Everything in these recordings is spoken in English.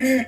Great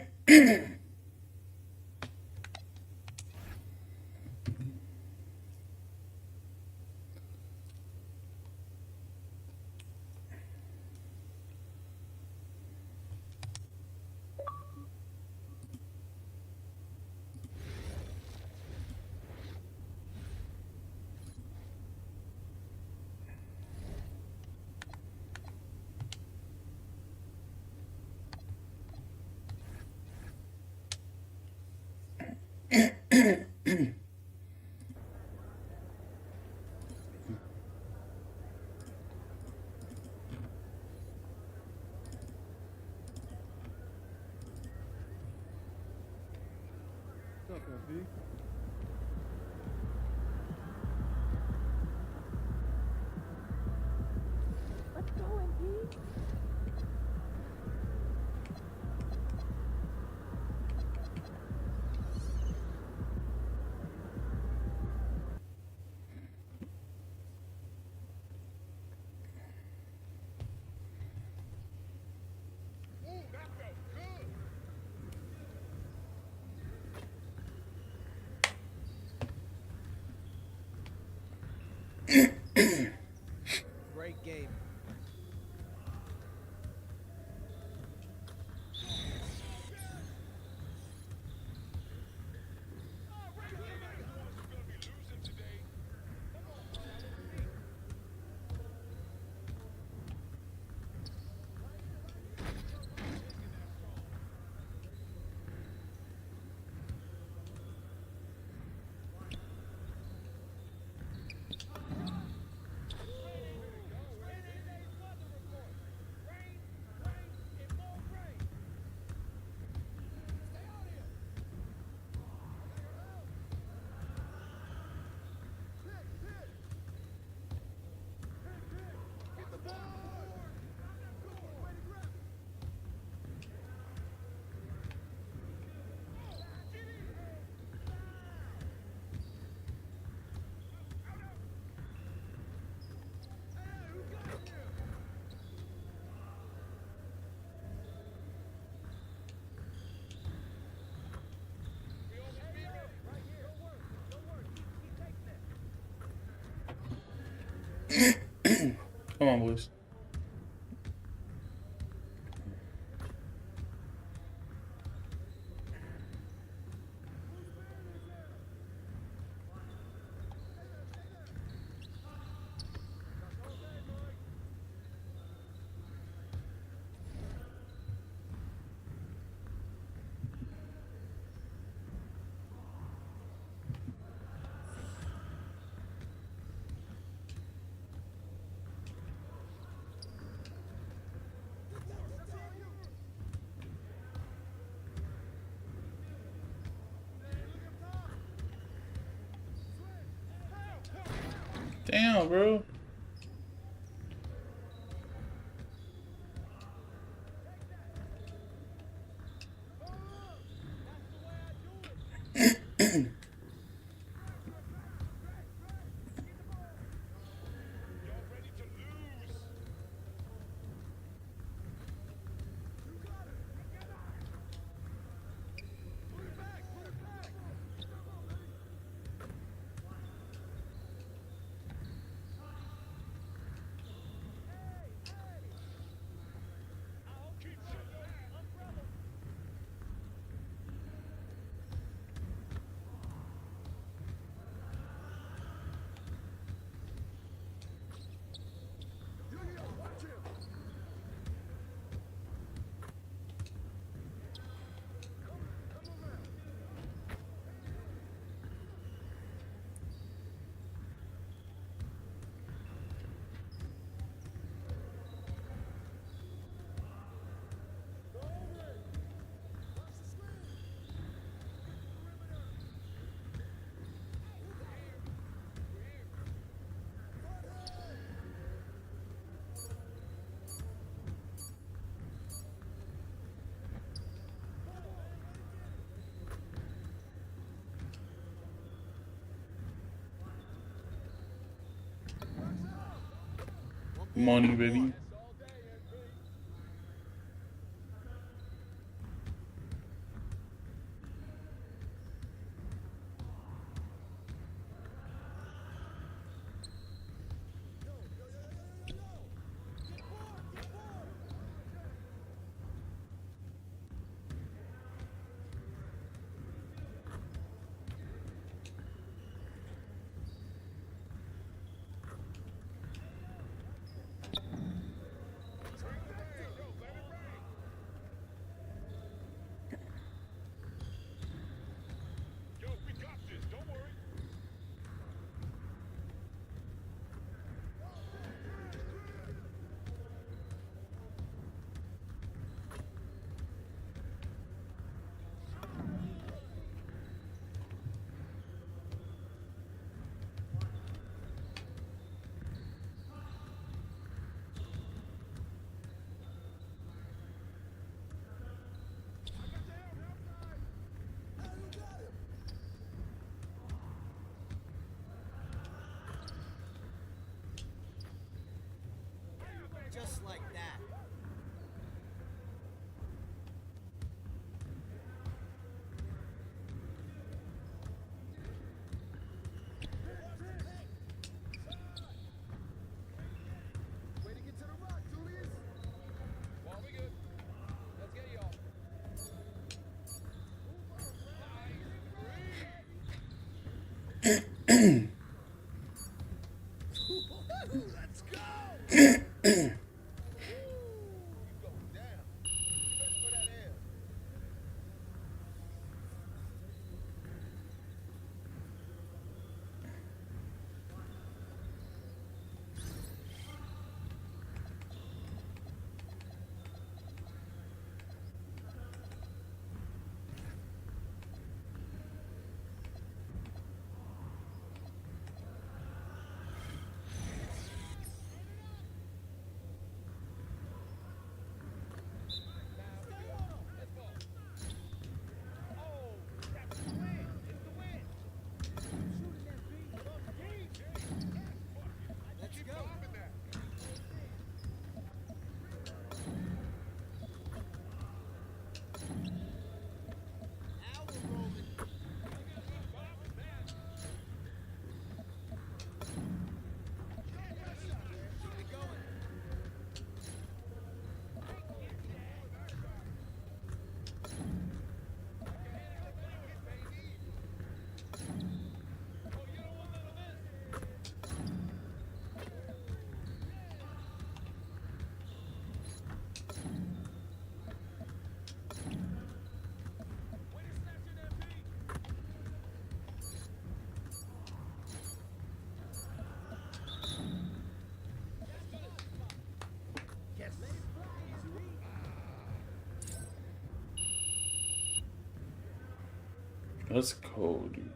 game. Come on, boys. Damn, bro. Morning, baby. Let's go. That's cold, dude.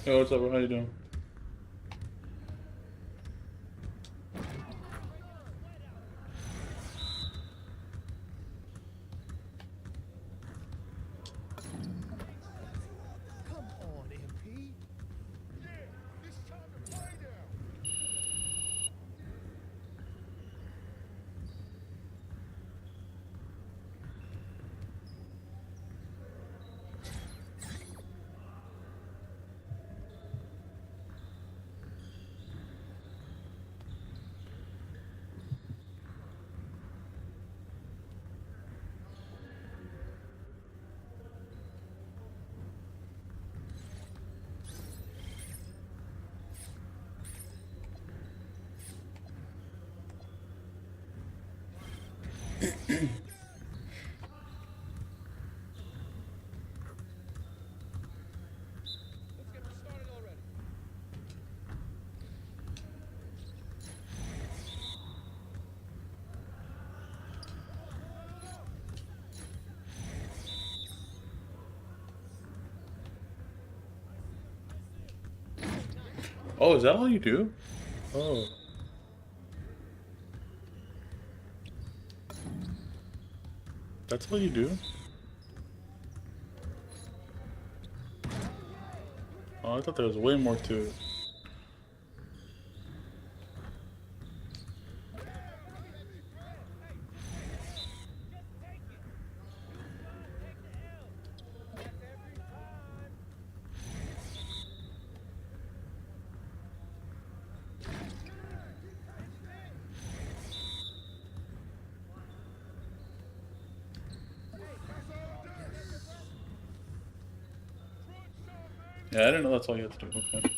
Yo, what's up, bro? How you doing? Come on, MP. It's time to play now. Let's get this started already. Oh, is that all you do? Oh. That's all you do? Oh, I thought there was way more to it. Yeah, I didn't know that's all you had to do. Okay.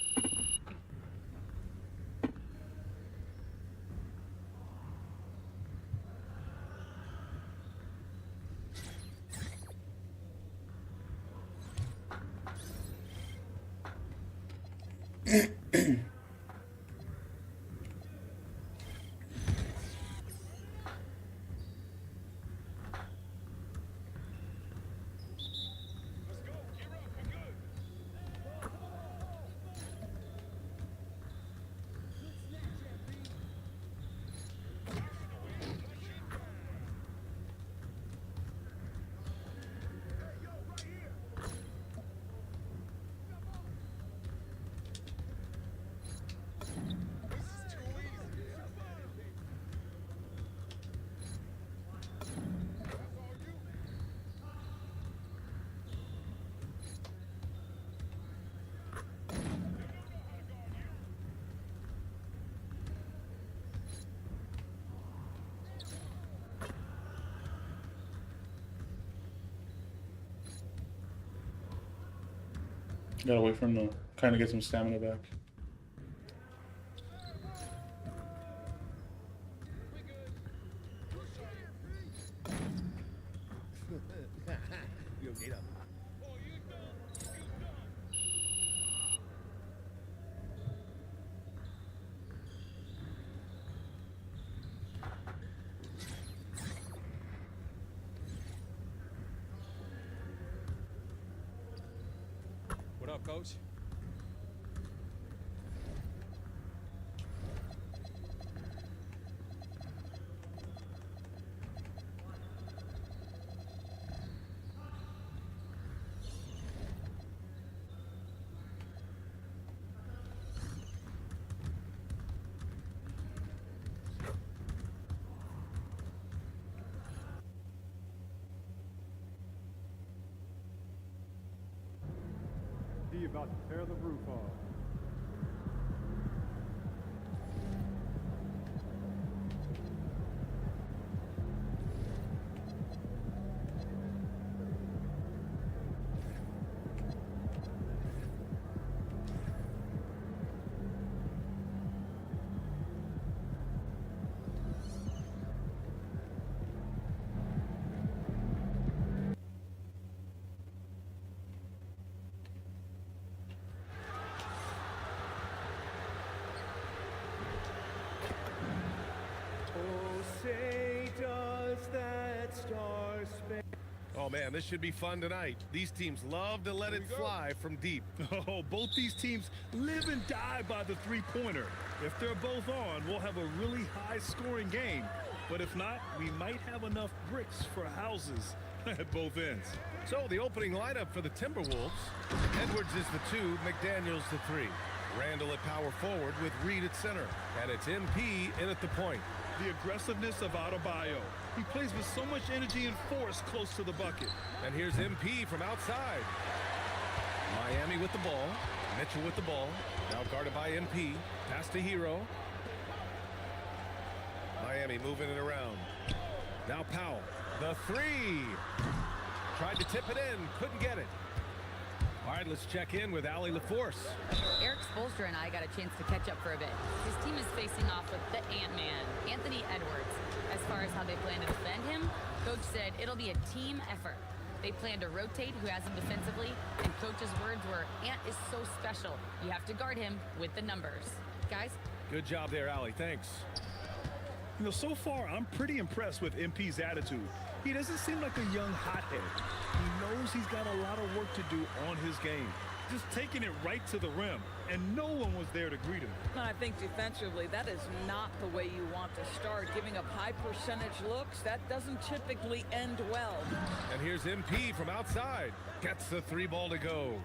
Gotta wait for him to kind of get some stamina back. Yo, get up. What up, coach? He about to tear the roof off. Oh man, this should be fun tonight. These teams love to let it fly from deep. Oh, both these teams live and die by the three-pointer. If they're both on, we'll have a really high-scoring game. But if not, we might have enough bricks for houses at both ends. So the opening lineup for the Timberwolves. Edwards is the 2, McDaniels the 3. Randall at power forward with Reed at center. And it's MP in at the point. The aggressiveness of Adebayo. He plays with so much energy and force close to the bucket. And here's MP from outside. Miami with the ball. Mitchell with the ball. Now guarded by MP. Pass to Hero. Miami moving it around. Now Powell. The 3. Tried to tip it in. Couldn't get it. All right, let's check in with Allie LaForce. Eric Spoelstra and I got a chance to catch up for a bit. His team is facing off with the Ant-Man, Anthony Edwards. As far as how they plan to defend him, Coach said it'll be a team effort. They plan to rotate who has him defensively, and Coach's words were, Ant is so special. You have to guard him with the numbers. Guys? Good job there, Allie. Thanks. You know, so far, I'm pretty impressed with MP's attitude. He doesn't seem like a young hothead. He knows he's got a lot of work to do on his game. Just taking it right to the rim, and no one was there to greet him. I think defensively, that is not the way you want to start. Giving up high percentage looks, that doesn't typically end well. And here's MP from outside. Gets the 3 ball to go.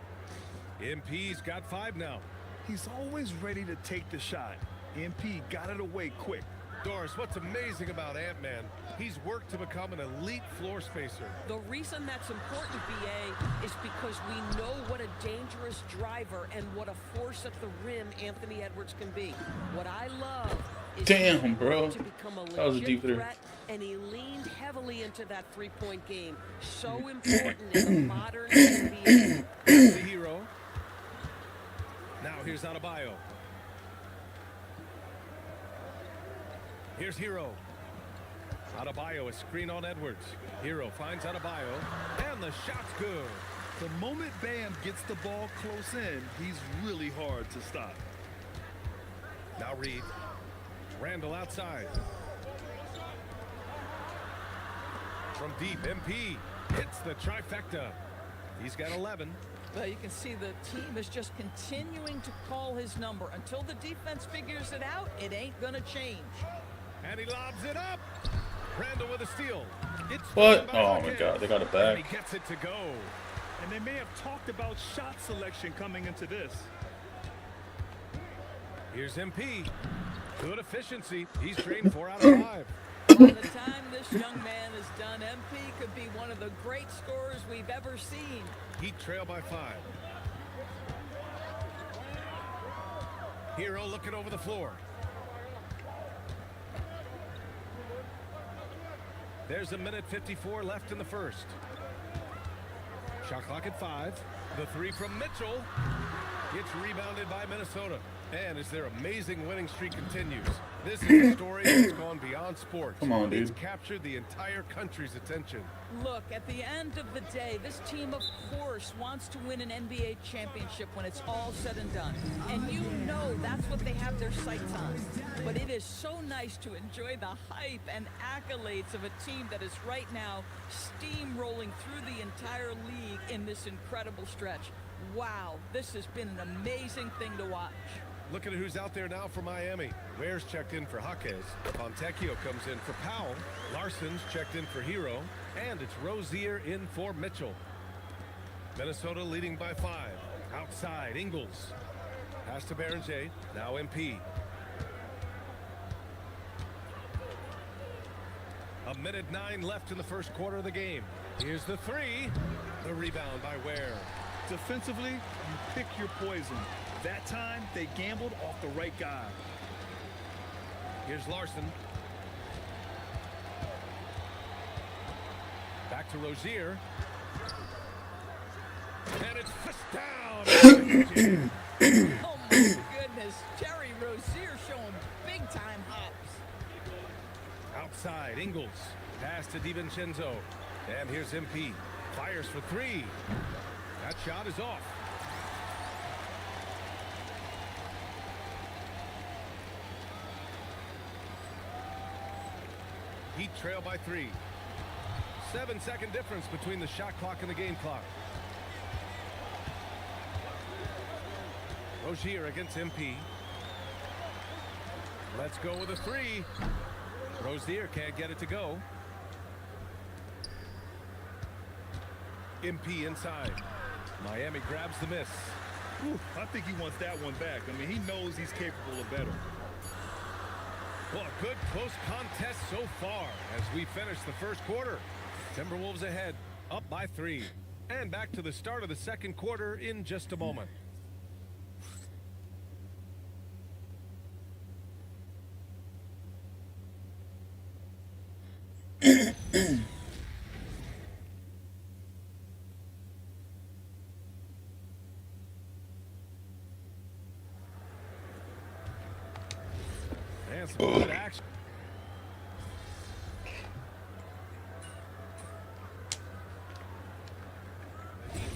MP's got 5 now. He's always ready to take the shot. MP got it away quick. Doris, what's amazing about Ant-Man, he's worked to become an elite floor spacer. The reason that's important, BA, is because we know what a dangerous driver and what a force at the rim Anthony Edwards can be. What I love is Damn, bro. to become a That was a legit deep three. threat, and he leaned heavily into that three-point game. So important in the modern NBA. The Hero. Now here's Adebayo. Here's Hero. Adebayo, a screen on Edwards. Hero finds Adebayo, and the shot's good. The moment Bam gets the ball close in, he's really hard to stop. Now Reed. Randall outside. From deep, MP hits the trifecta. He's got 11. Well, you can see the team is just continuing to call his number. Until the defense figures it out, it ain't gonna change. And he lobs it up. Randall with a steal. It's What? by Oh my Hawkins. god, they got it And back. he gets it to go. And they may have talked about shot selection coming into this. Here's MP. Good efficiency. He's trained 4 out of 5. By the time this young man is done, MP could be one of the great scorers we've ever seen. Heat trail by 5. Hero looking over the floor. There's a minute 54 left in the first. Shot clock at 5. The 3 from Mitchell. Gets rebounded by Minnesota. And as their amazing winning streak continues, this is a story that's gone beyond sports. Come on, dude. It's captured the entire country's attention. Look, at the end of the day, this team, of course, wants to win an NBA championship when it's all said and done. And you know that's what they have their sights on. But it is so nice to enjoy the hype and accolades of a team that is right now steamrolling through the entire league in this incredible stretch. Wow, this has been an amazing thing to watch. Looking at who's out there now for Miami. Ware's checked in for Jaquez. Fontecchio comes in for Powell. Larson's checked in for Hero. And it's Rozier in for Mitchell. Minnesota leading by 5. Outside, Ingles. Pass to Berenger. Now MP. A minute 9 left in the first quarter of the game. Here's the 3. The rebound by Ware. Defensively, you pick your poison. That time, they gambled off the right guy. Here's Larson. Back to Rozier. And it's fist down. Oh my goodness, Terry Rozier showing big time hops. Outside, Ingles. Pass to DiVincenzo. And here's MP. Fires for 3. That shot is off. Heat trail by 3. 7-second difference between the shot clock and the game clock. Rozier against MP. Let's go with a 3. Rozier can't get it to go. MP inside. Miami grabs the miss. Whew, I think he wants that one back. I mean, he knows he's capable of better. Well, a good close contest so far as we finish the first quarter. Timberwolves ahead, up by 3. And back to the start of the second quarter in just a moment. And some good action.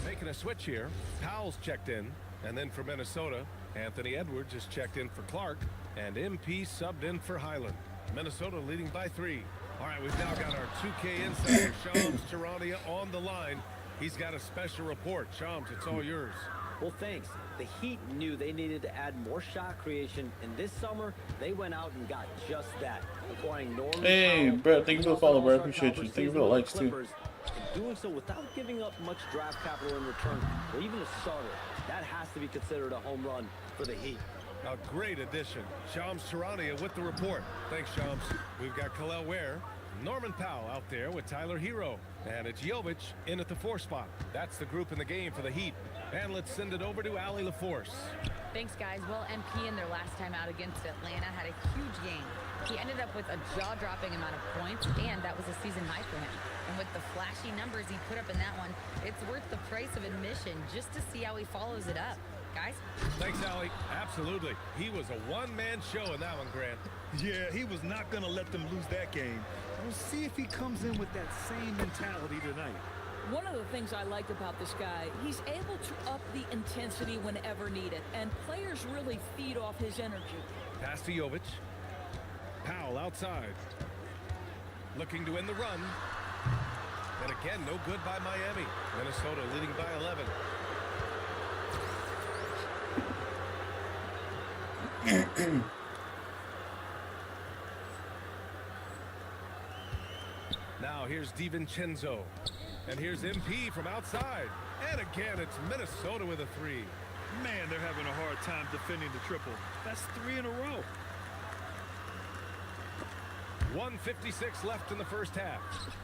Making a switch here. Powell's checked in. And then for Minnesota, Anthony Edwards is checked in for Clark. And MP subbed in for Highland. Minnesota leading by 3. All right, we've now got our 2K insider, Shams Charania, on the line. He's got a special report. Shams, it's all yours. Well, thanks. The Heat knew they needed to add more shot creation, and this summer, they went out and got just that, acquiring Norman Hey, Powell, bro, thank you for the follow, bro. I all-star appreciate you. caliber Thank you for the likes, too. Clippers, and doing so without giving up much draft capital in return, or even a starter. That has to be considered a home run for the Heat. A great addition. Shams Charania with the report. Thanks, Shams. We've got Khalil Ware, Norman Powell out there with Tyler Hero. And it's Jovic in at the 4 spot. That's the group in the game for the Heat. And let's send it over to Allie LaForce. Thanks, guys. Well, MP in their last time out against Atlanta had a huge game. He ended up with a jaw-dropping amount of points, and that was a season high for him. And with the flashy numbers he put up in that one, it's worth the price of admission just to see how he follows it up. guys. Thanks, Allie. Absolutely. He was a one-man show in that one, Grant. Yeah, he was not going to let them lose that game. We'll see if he comes in with that same mentality tonight. One of the things I like about this guy, he's able to up the intensity whenever needed, and players really feed off his energy. Pass to Jovic. Powell outside. Looking to win the run. And again, no good by Miami. Minnesota leading by 11. Now here's DiVincenzo. And here's MP from outside. And again, it's Minnesota with a 3. Man, they're having a hard time defending the triple. That's 3 in a row. 1:56 left in the first half.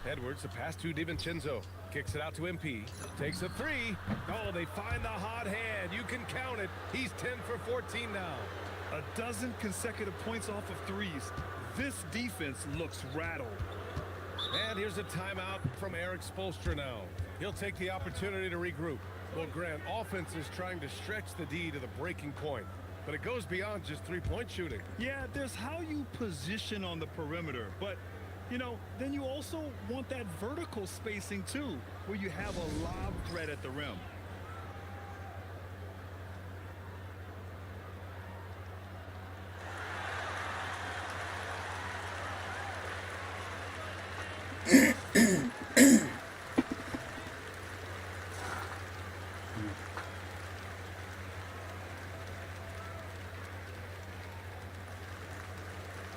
Edwards, a pass to DiVincenzo. Kicks it out to MP. Takes a 3. Oh, they find the hot hand. You can count it. He's 10 for 14 now. A dozen consecutive points off of threes. This defense looks rattled. And here's a timeout from Eric Spoelstra now. He'll take the opportunity to regroup. Well, Grant, offense is trying to stretch the D to the breaking point. But it goes beyond just three-point shooting. Yeah, there's how you position on the perimeter. But, you know, then you also want that vertical spacing, too, where you have a lob threat at the rim.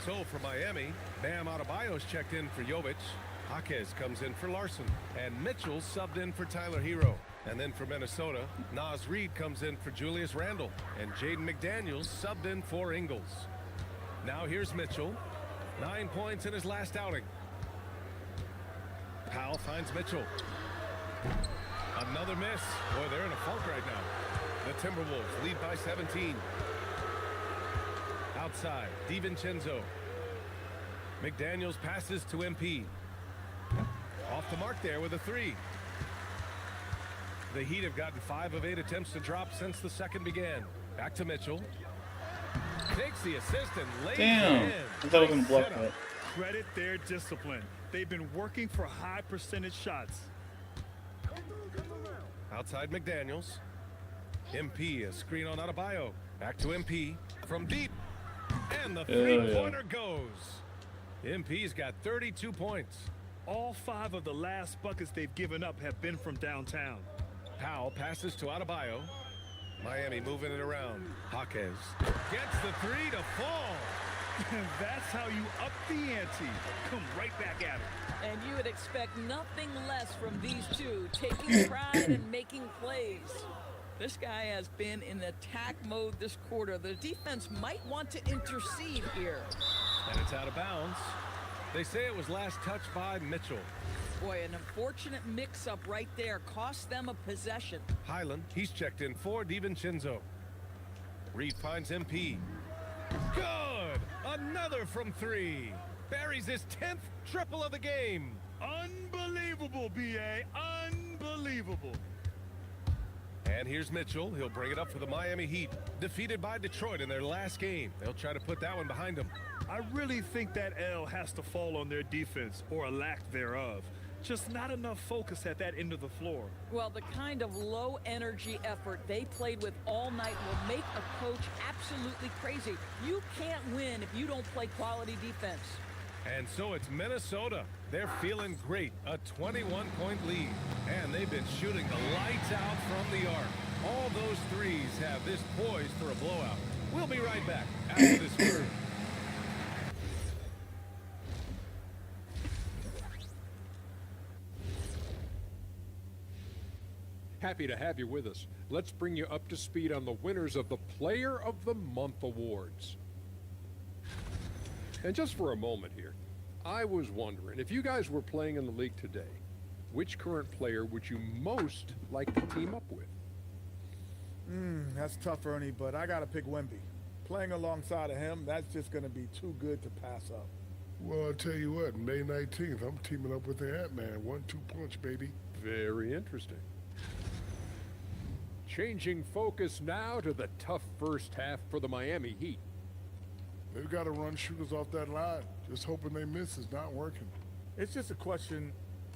So for Miami, Bam Adebayo's checked in for Jovic. Jaquez comes in for Larson. And Mitchell subbed in for Tyler Hero. And then for Minnesota, Naz Reid comes in for Julius Randle. And Jaden McDaniels subbed in for Ingles. Now here's Mitchell. 9 points in his last outing. Powell finds Mitchell. Another miss. Boy, they're in a funk right now. The Timberwolves lead by 17. Outside, DiVincenzo. McDaniels passes to MP. Off the mark there with a 3. The Heat have gotten 5 of 8 attempts to drop since the second began. Back to Mitchell. Takes the assist and lays it in. I thought I was going to block that. Credit their discipline. They've been working for high percentage shots. Outside McDaniels. MP, a screen on Adebayo. Back to MP. From deep. And the three-pointer goes. MP's got 32 points. All 5 of the last buckets they've given up have been from downtown. Powell passes to Adebayo. Miami moving it around. Jaquez gets the 3 to fall. That's how you up the ante. Come right back at it. And you would expect nothing less from these two, taking pride and making plays. This guy has been in attack mode this quarter. The defense might want to intercede here. And it's out of bounds. They say it was last touched by Mitchell. Boy, an unfortunate mix-up right there cost them a possession. Highland, he's checked in for DiVincenzo. Reed finds MP. Good! Another from 3. Buries his 10th triple of the game. Unbelievable, B.A. Unbelievable. And here's Mitchell. He'll bring it up for the Miami Heat. Defeated by Detroit in their last game. They'll try to put that one behind them. I really think that L has to fall on their defense, or a lack thereof. Just not enough focus at that end of the floor. Well, the kind of low-energy effort they played with all night will make a coach absolutely crazy. You can't win if you don't play quality defense. And so it's Minnesota. They're feeling great. A 21-point lead. And they've been shooting the lights out from the arc. All those threes have this poised for a blowout. We'll be right back after this word. Happy to have you with us. Let's bring you up to speed on the winners of the Player of the Month awards. And just for a moment here, I was wondering, if you guys were playing in the league today, which current player would you most like to team up with? That's tough, Ernie, but I got to pick Wemby. Playing alongside of him, that's just going to be too good to pass up. Well, I'll tell you what, May 19th, I'm teaming up with the Ant-Man. 1-2 punch, baby. Very interesting. Changing focus now to the tough first half for the Miami Heat. They've got to run shooters off that line. Just hoping they miss is not working. It's just a question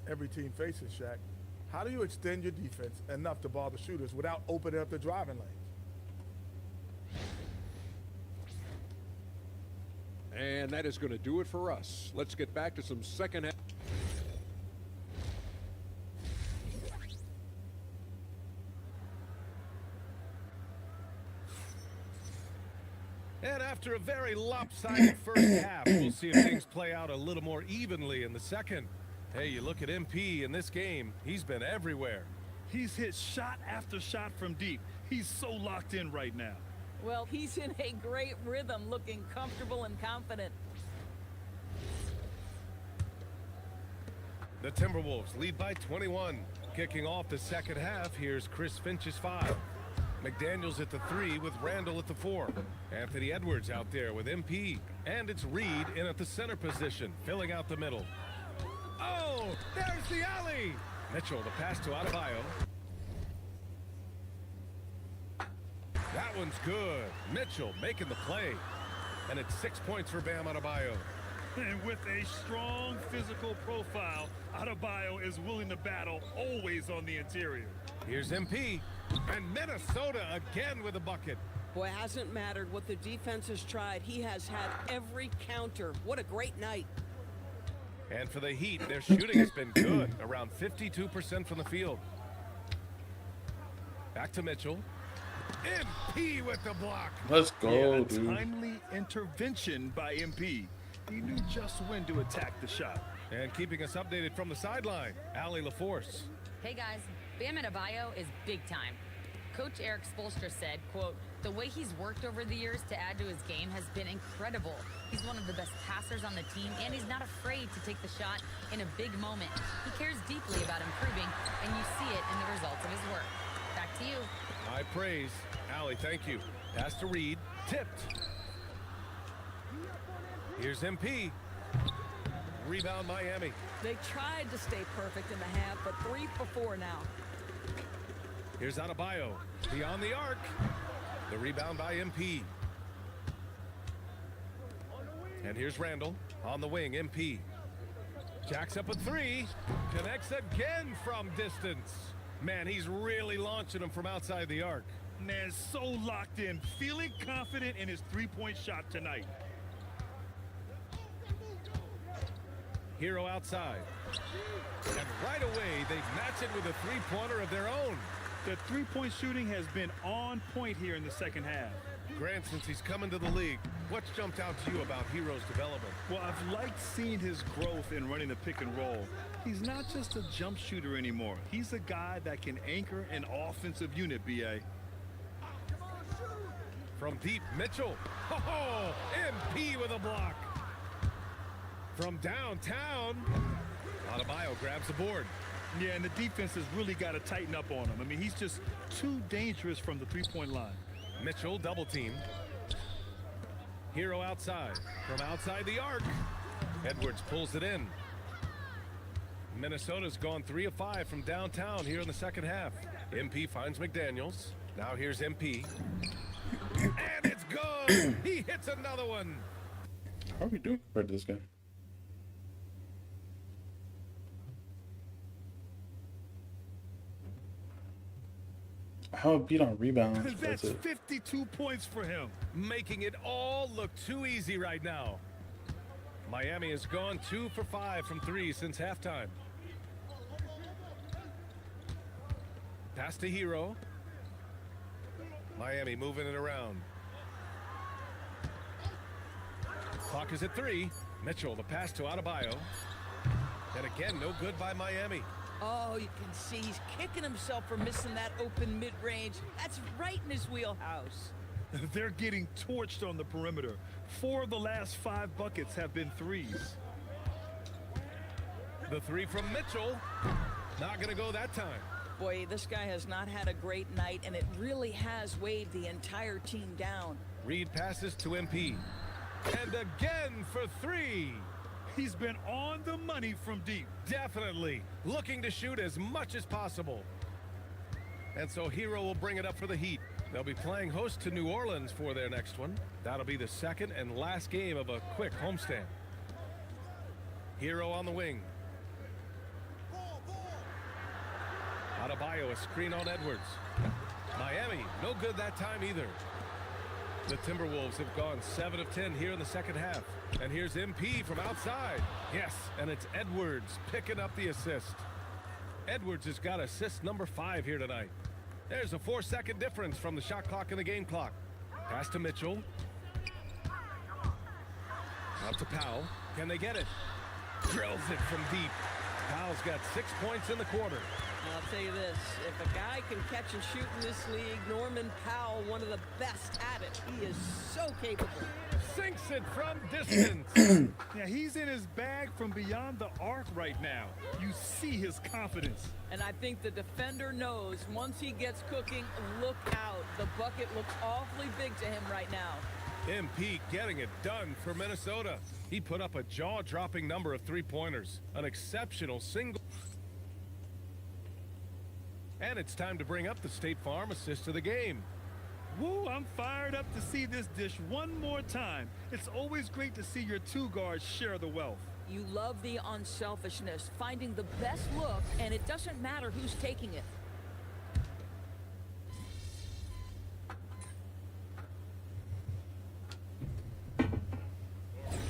every team faces, Shaq. How do you extend your defense enough to ball the shooters without opening up the driving lanes? And that is going to do it for us. Let's get back to some second half. And after a very lopsided first half, we'll see if things play out a little more evenly in the second. Hey, you look at MP in this game, he's been everywhere. He's hit shot after shot from deep. He's so locked in right now. Well, he's in a great rhythm, looking comfortable and confident. The Timberwolves lead by 21. Kicking off the second half, here's Chris Finch's 5. McDaniels at the 3 with Randall at the 4. Anthony Edwards out there with MP. And it's Reed in at the center position, filling out the middle. Oh, there's the alley! Mitchell, the pass to Adebayo. That one's good. Mitchell making the play. And it's 6 points for Bam Adebayo. And with a strong physical profile, Adebayo is willing to battle, always on the interior. Here's MP. And Minnesota again with a bucket. Boy, it hasn't mattered what the defense has tried. He has had every counter. What a great night. And for the Heat, their shooting has been good, around 52% from the field. Back to Mitchell. MP with the block. Let's go, A dude. timely intervention by MP. He knew just when to attack the shot. And keeping us updated from the sideline, Allie LaForce. Hey guys, Bam Adebayo is big time. Coach Eric Spoelstra said, quote, "The way he's worked over the years to add to his game has been incredible. He's one of the best passers on the team, and he's not afraid to take the shot in a big moment. He cares deeply about improving, and you see it in the results of his work." Back to you. High praise. Allie, thank you. Pass to Reed. Tipped. Here's MP. Rebound Miami. They tried to stay perfect in the half, but 3 for 4 now. Here's Adebayo. Beyond the arc. The rebound by MP. And here's Randall on the wing. MP. Jacks up a 3. Connects again from distance. Man, he's really launching them from outside the arc. Man, so locked in, feeling confident in his three-point shot tonight. Hero outside. And right away, they match it with a three-pointer of their own. The three-point shooting has been on point here in the second half. Grant, since he's come into the league, what's jumped out to you about Hero's development? Well, I've liked seeing his growth in running the pick and roll. He's not just a jump shooter anymore. He's a guy that can anchor an offensive unit, B.A. From deep, Mitchell. Oh, MP with a block. From downtown, Adebayo grabs the board. Yeah, and the defense has really got to tighten up on him. I mean, he's just too dangerous from the three-point line. Mitchell double team. Hero outside. From outside the arc. Edwards pulls it in. Minnesota's gone 3 of 5 from downtown here in the second half. MP finds McDaniels. Now here's MP. And it's good. He hits another one. How are we doing compared to this guy? How a beat on rebounds. That's That's it. 52 points for him. Making it all look too easy right now. Miami has gone 2 for 5 from 3 since halftime. Pass to Hero. Miami moving it around. Clock is at 3. Mitchell, the pass to Adebayo. And again, no good by Miami. Oh, you can see he's kicking himself for missing that open mid-range. That's right in his wheelhouse. They're getting torched on the perimeter. 4 of the last 5 buckets have been threes. The 3 from Mitchell. Not going to go that time. Boy, this guy has not had a great night, and it really has weighed the entire team down. Reed passes to MP. And again for 3. He's been on the money from deep. Definitely looking to shoot as much as possible. And so Hero will bring it up for the Heat. They'll be playing host to New Orleans for their next one. That'll be the second and last game of a quick homestand. Hero on the wing. Adebayo, a screen on Edwards. Miami, no good that time either. The Timberwolves have gone 7 of 10 here in the second half. And here's MP from outside. Yes, and it's Edwards picking up the assist. Edwards has got assist number 5 here tonight. There's a 4-second difference from the shot clock and the game clock. Pass to Mitchell. Out to Powell. Can they get it? Drills it from deep. Powell's got 6 points in the quarter. I'll tell you this, if a guy can catch and shoot in this league, Norman Powell, one of the best at it. He is so capable. Sinks it from distance. Yeah, he's in his bag from beyond the arc right now. You see his confidence. And I think the defender knows once he gets cooking, look out. The bucket looks awfully big to him right now. MP getting it done for Minnesota. He put up a jaw-dropping number of 3-pointers. An exceptional single. And it's time to bring up the State Farm assist of the game. Woo, I'm fired up to see this dish one more time. It's always great to see your two guards share the wealth. You love the unselfishness, finding the best look, and it doesn't matter who's taking it.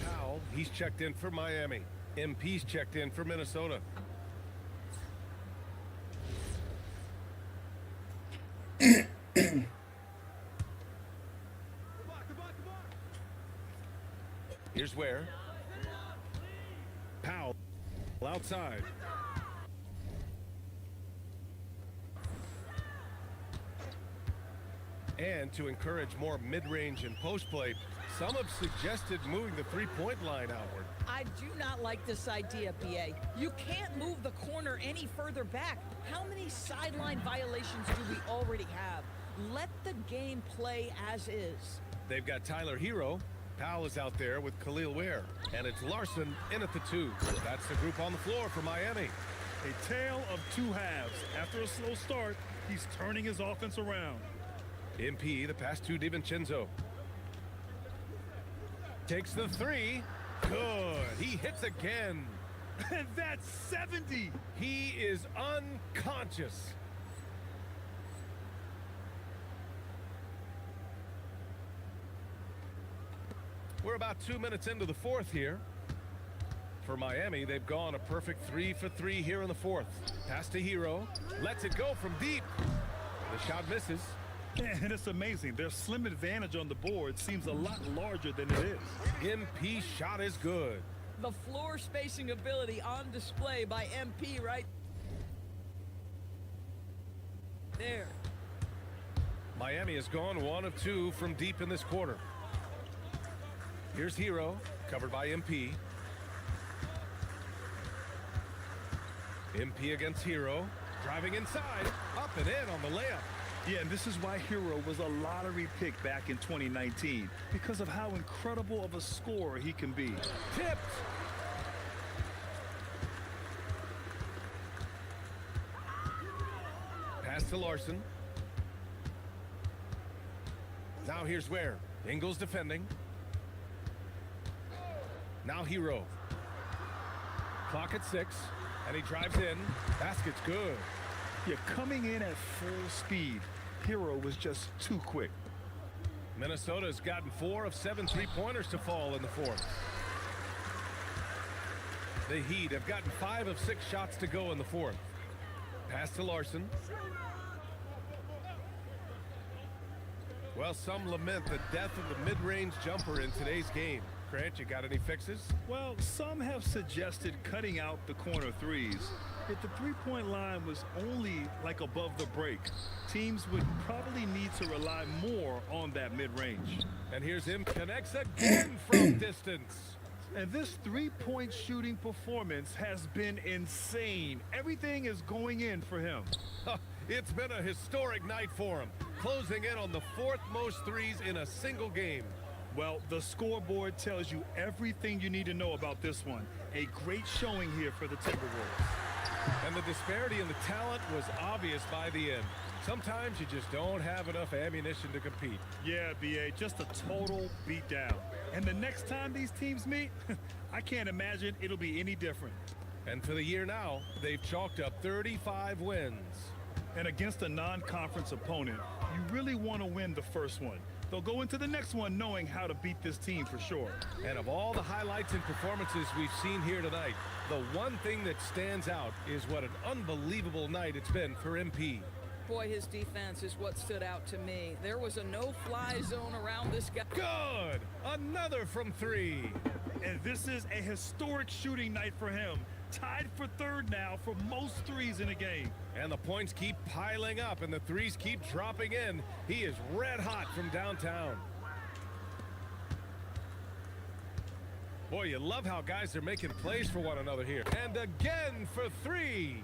Powell, he's checked in for Miami. MP's checked in for Minnesota. Here's where Powell outside. And to encourage more mid-range and post play, some have suggested moving the three-point line outward. I do not like this idea, BA. You can't move the corner any further back. How many sideline violations do we already have? Let the game play as is. They've got Tyler Hero. Powell is out there with Khalil Ware. And it's Larson in at the 2. That's the group on the floor for Miami. A tale of two halves. After a slow start, he's turning his offense around. MP, the pass to DiVincenzo. Takes the 3. Good. He hits again. And that's 70. He is unconscious. We're about 2 minutes into the fourth here. For Miami, they've gone a perfect 3 for 3 here in the fourth. Pass to Hero. Lets it go from deep. The shot misses. And it's amazing. Their slim advantage on the board seems a lot larger than it is. MP shot is good. The floor spacing ability on display by MP right there. Miami has gone 1 of 2 from deep in this quarter. Here's Hero, covered by MP. MP against Hero, driving inside, up and in on the layup. Yeah, and this is why Hero was a lottery pick back in 2019, because of how incredible of a scorer he can be. Tipped. Pass to Larson. Now here's where Ingles defending. Now Hero. Clock at 6, and he drives in. Basket's good. Yeah, coming in at full speed. Hero was just too quick. Minnesota's gotten 4 of 7 3-pointers to fall in the fourth. The Heat have gotten 5 of 6 shots to go in the fourth. Pass to Larson. Well, some lament the death of the mid-range jumper in today's game. Grant, you got any fixes? Well, some have suggested cutting out the corner threes. If the three-point line was only like above the break, teams would probably need to rely more on that mid-range. And here's him, connects again from distance. And this three-point shooting performance has been insane. Everything is going in for him. It's been a historic night for him, closing in on the 4th most threes in a single game. Well, the scoreboard tells you everything you need to know about this one. A great showing here for the Timberwolves. And the disparity in the talent was obvious by the end. Sometimes you just don't have enough ammunition to compete. Yeah, BA, just a total beatdown. And the next time these teams meet, I can't imagine it'll be any different. And for the year now, they've chalked up 35 wins. And against a non-conference opponent, you really want to win the first one. They'll go into the next one knowing how to beat this team for sure. And of all the highlights and performances we've seen here tonight, the one thing that stands out is what an unbelievable night it's been for MP. Boy, his defense is what stood out to me. There was a no-fly zone around this guy. Good! Another from 3. And this is a historic shooting night for him. Tied for third now for most threes in a game. And the points keep piling up and the threes keep dropping in. He is red hot from downtown. Boy, you love how guys are making plays for one another here. And again for 3.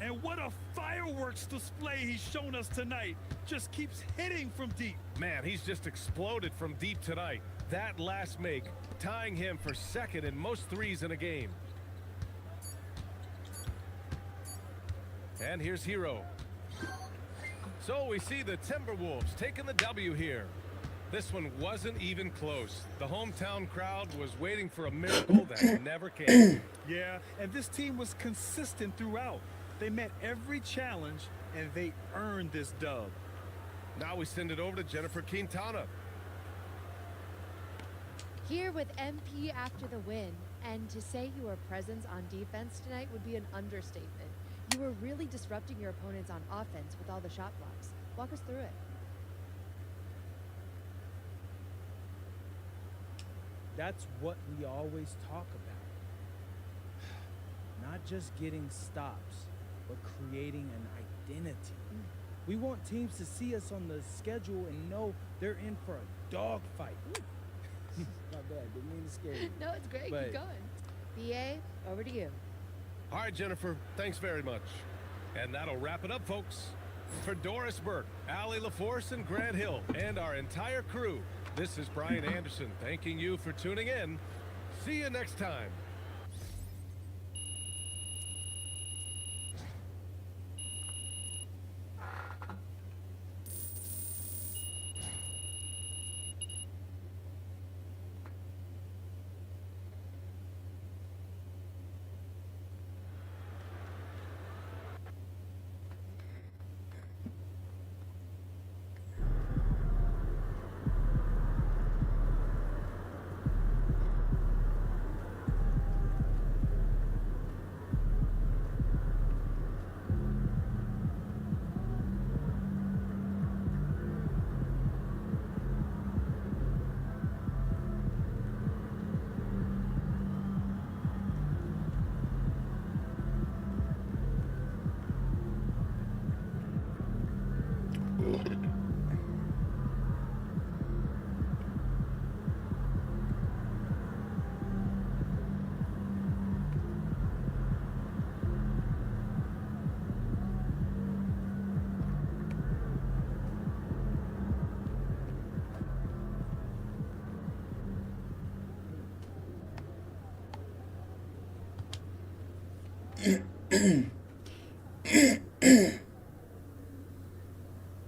And what a fireworks display he's shown us tonight. Just keeps hitting from deep. Man, he's just exploded from deep tonight. That last make, tying him for second in most threes in a game. And here's Hero. So we see the Timberwolves taking the W here. This one wasn't even close. The hometown crowd was waiting for a miracle that never came. Yeah, and this team was consistent throughout. They met every challenge, and they earned this dub. Now we send it over to Jennifer Quintana. Here with MP after the win, and to say your presence on defense tonight would be an understatement. You were really disrupting your opponents on offense with all the shot blocks. Walk us through it. That's what we always talk about. Not just getting stops, but creating an identity. We want teams to see us on the schedule and know they're in for a dogfight. Not bad, didn't mean to scare you. No, it's great. But Keep going. BA, over to you. All right, Jennifer, thanks very much. And that'll wrap it up, folks. For Doris Burke, Allie LaForce, and Grant Hill, and our entire crew, this is Brian Anderson thanking you for tuning in. See you next time.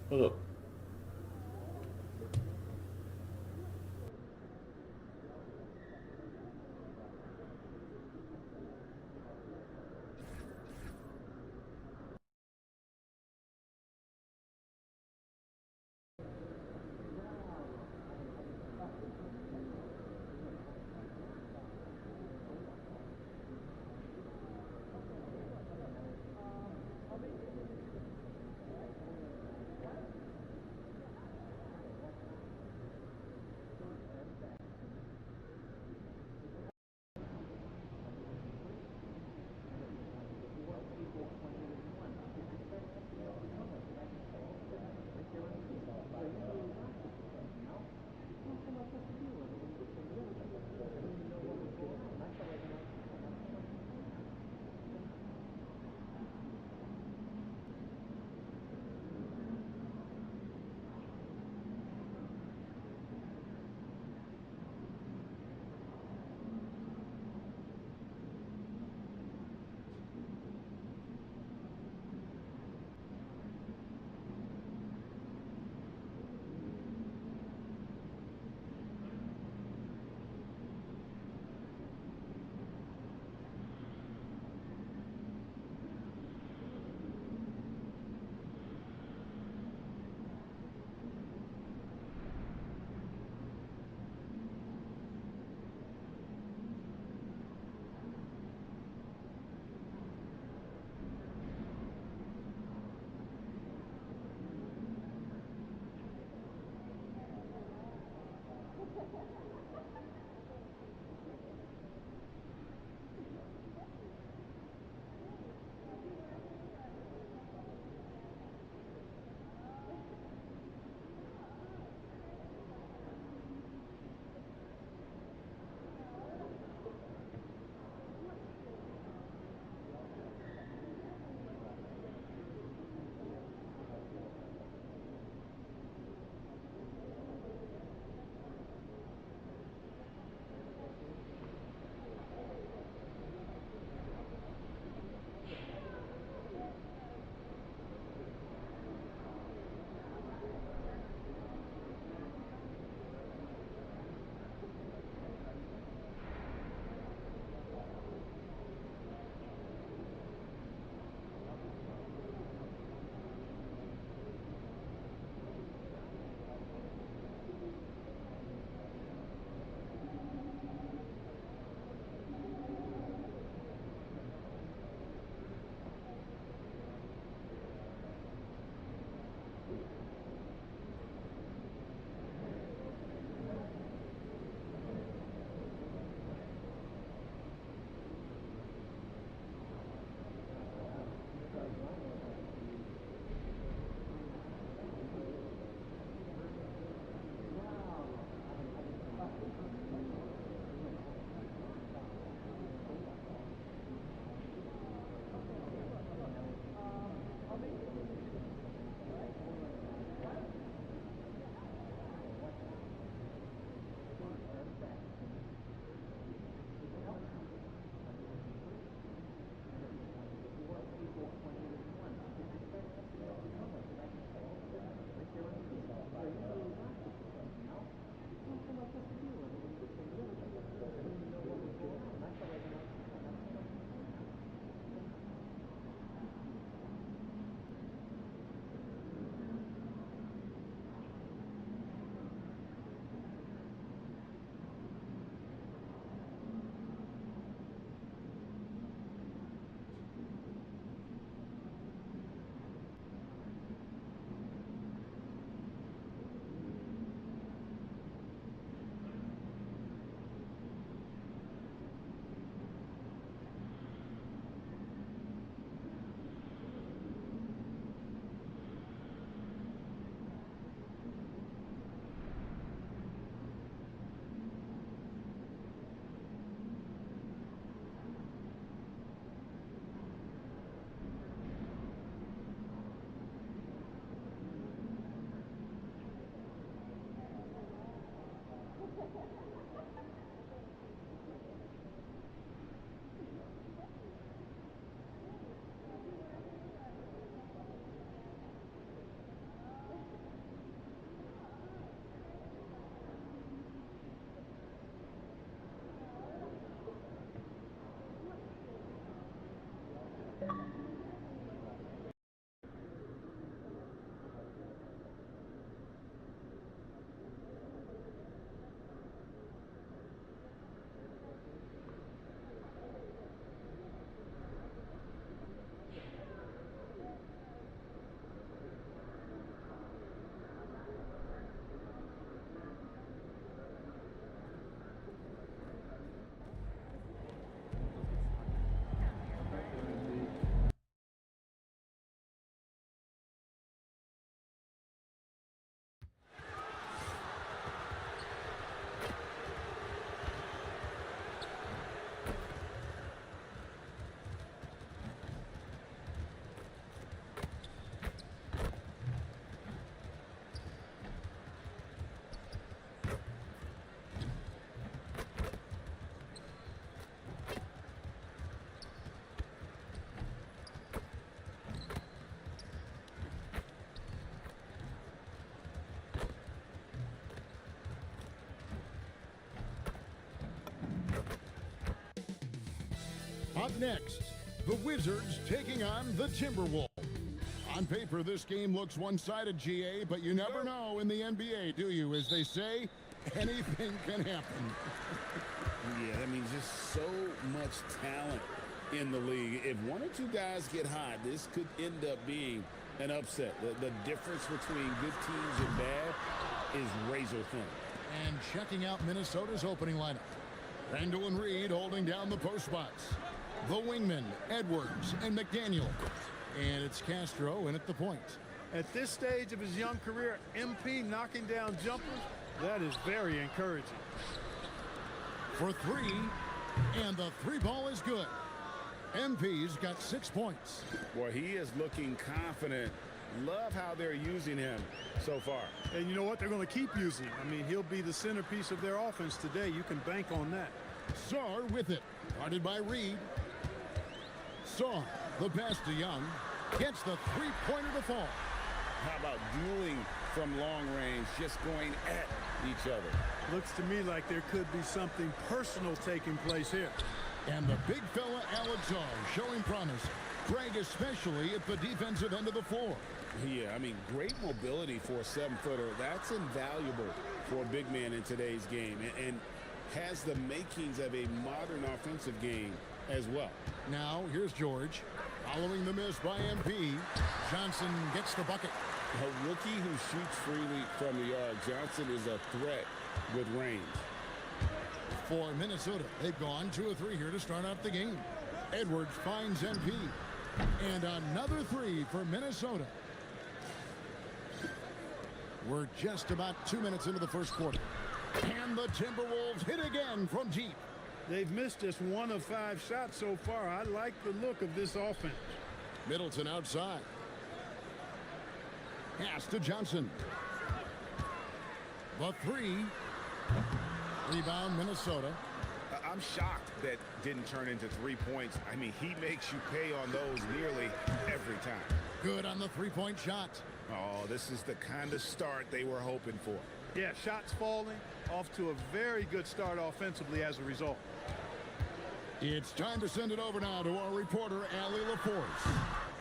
Hold up. Up next, the Wizards taking on the Timberwolves. On paper, this game looks one-sided, GA, but you never know in the NBA, do you? As they say, anything can happen. Yeah, that means just so much talent in the league. If one or two guys get hot, this could end up being an upset. The difference between good teams and bad is razor thin. And checking out Minnesota's opening lineup. Randall and Reed holding down the post spots. The wingmen, Edwards and McDaniel. And it's Castro in at the point. At this stage of his young career, MP knocking down jumpers, that is very encouraging. For three, and the three ball is good. MP's got 6 points. Boy, he is looking confident. Love how they're using him so far. And you know what? They're going to keep using him. I mean, he'll be the centerpiece of their offense today. You can bank on that. Saar with it. Guarded by Reed. Saar, the pass to Young. Gets the three-pointer to fall. How about dueling from long range, just going at each other? Looks to me like there could be something personal taking place here. And the big fella, Alexar, showing promise. Greg especially at the defensive end of the floor. Yeah, I mean, great mobility for a 7-footer. That's invaluable for a big man in today's game, and has the makings of a modern offensive game as well. Now, here's George. Following the miss by MP, Johnson gets the bucket. A rookie who shoots freely from the yard. Johnson is a threat with range. For Minnesota, they've gone 2 of 3 here to start out the game. Edwards finds MP. And another 3 for Minnesota. We're just about 2 minutes into the first quarter. And the Timberwolves hit again from deep. They've missed just 1 of 5 shots so far. I like the look of this offense. Middleton outside. Pass to Johnson. The 3. Rebound, Minnesota. I'm shocked that didn't turn into 3 points. I mean, he makes you pay on those nearly every time. Good on the three-point shot. Oh, this is the kind of start they were hoping for. Yeah, shots falling, off to a very good start offensively as a result. It's time to send it over now to our reporter, Allie LaForce.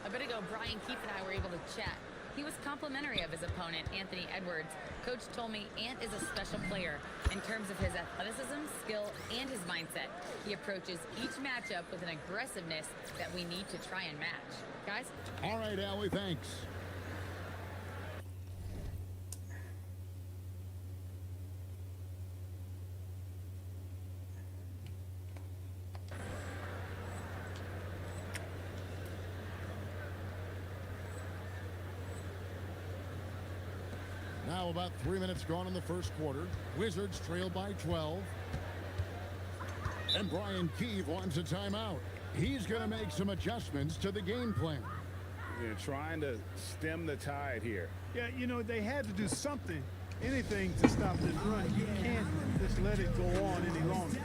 A bit ago, Brian Keefe and I were able to chat. He was complimentary of his opponent, Anthony Edwards. Coach told me Ant is a special player in terms of his athleticism, skill, and his mindset. He approaches each matchup with an aggressiveness that we need to try and match. Guys? All right, Allie, thanks. Now about 3 minutes gone in the first quarter. Wizards trail by 12. And Brian Keefe wants a timeout. He's going to make some adjustments to the game plan. They're trying to stem the tide here. Yeah, you know, they had to do something, anything to stop this run. You can't just let it go on any longer.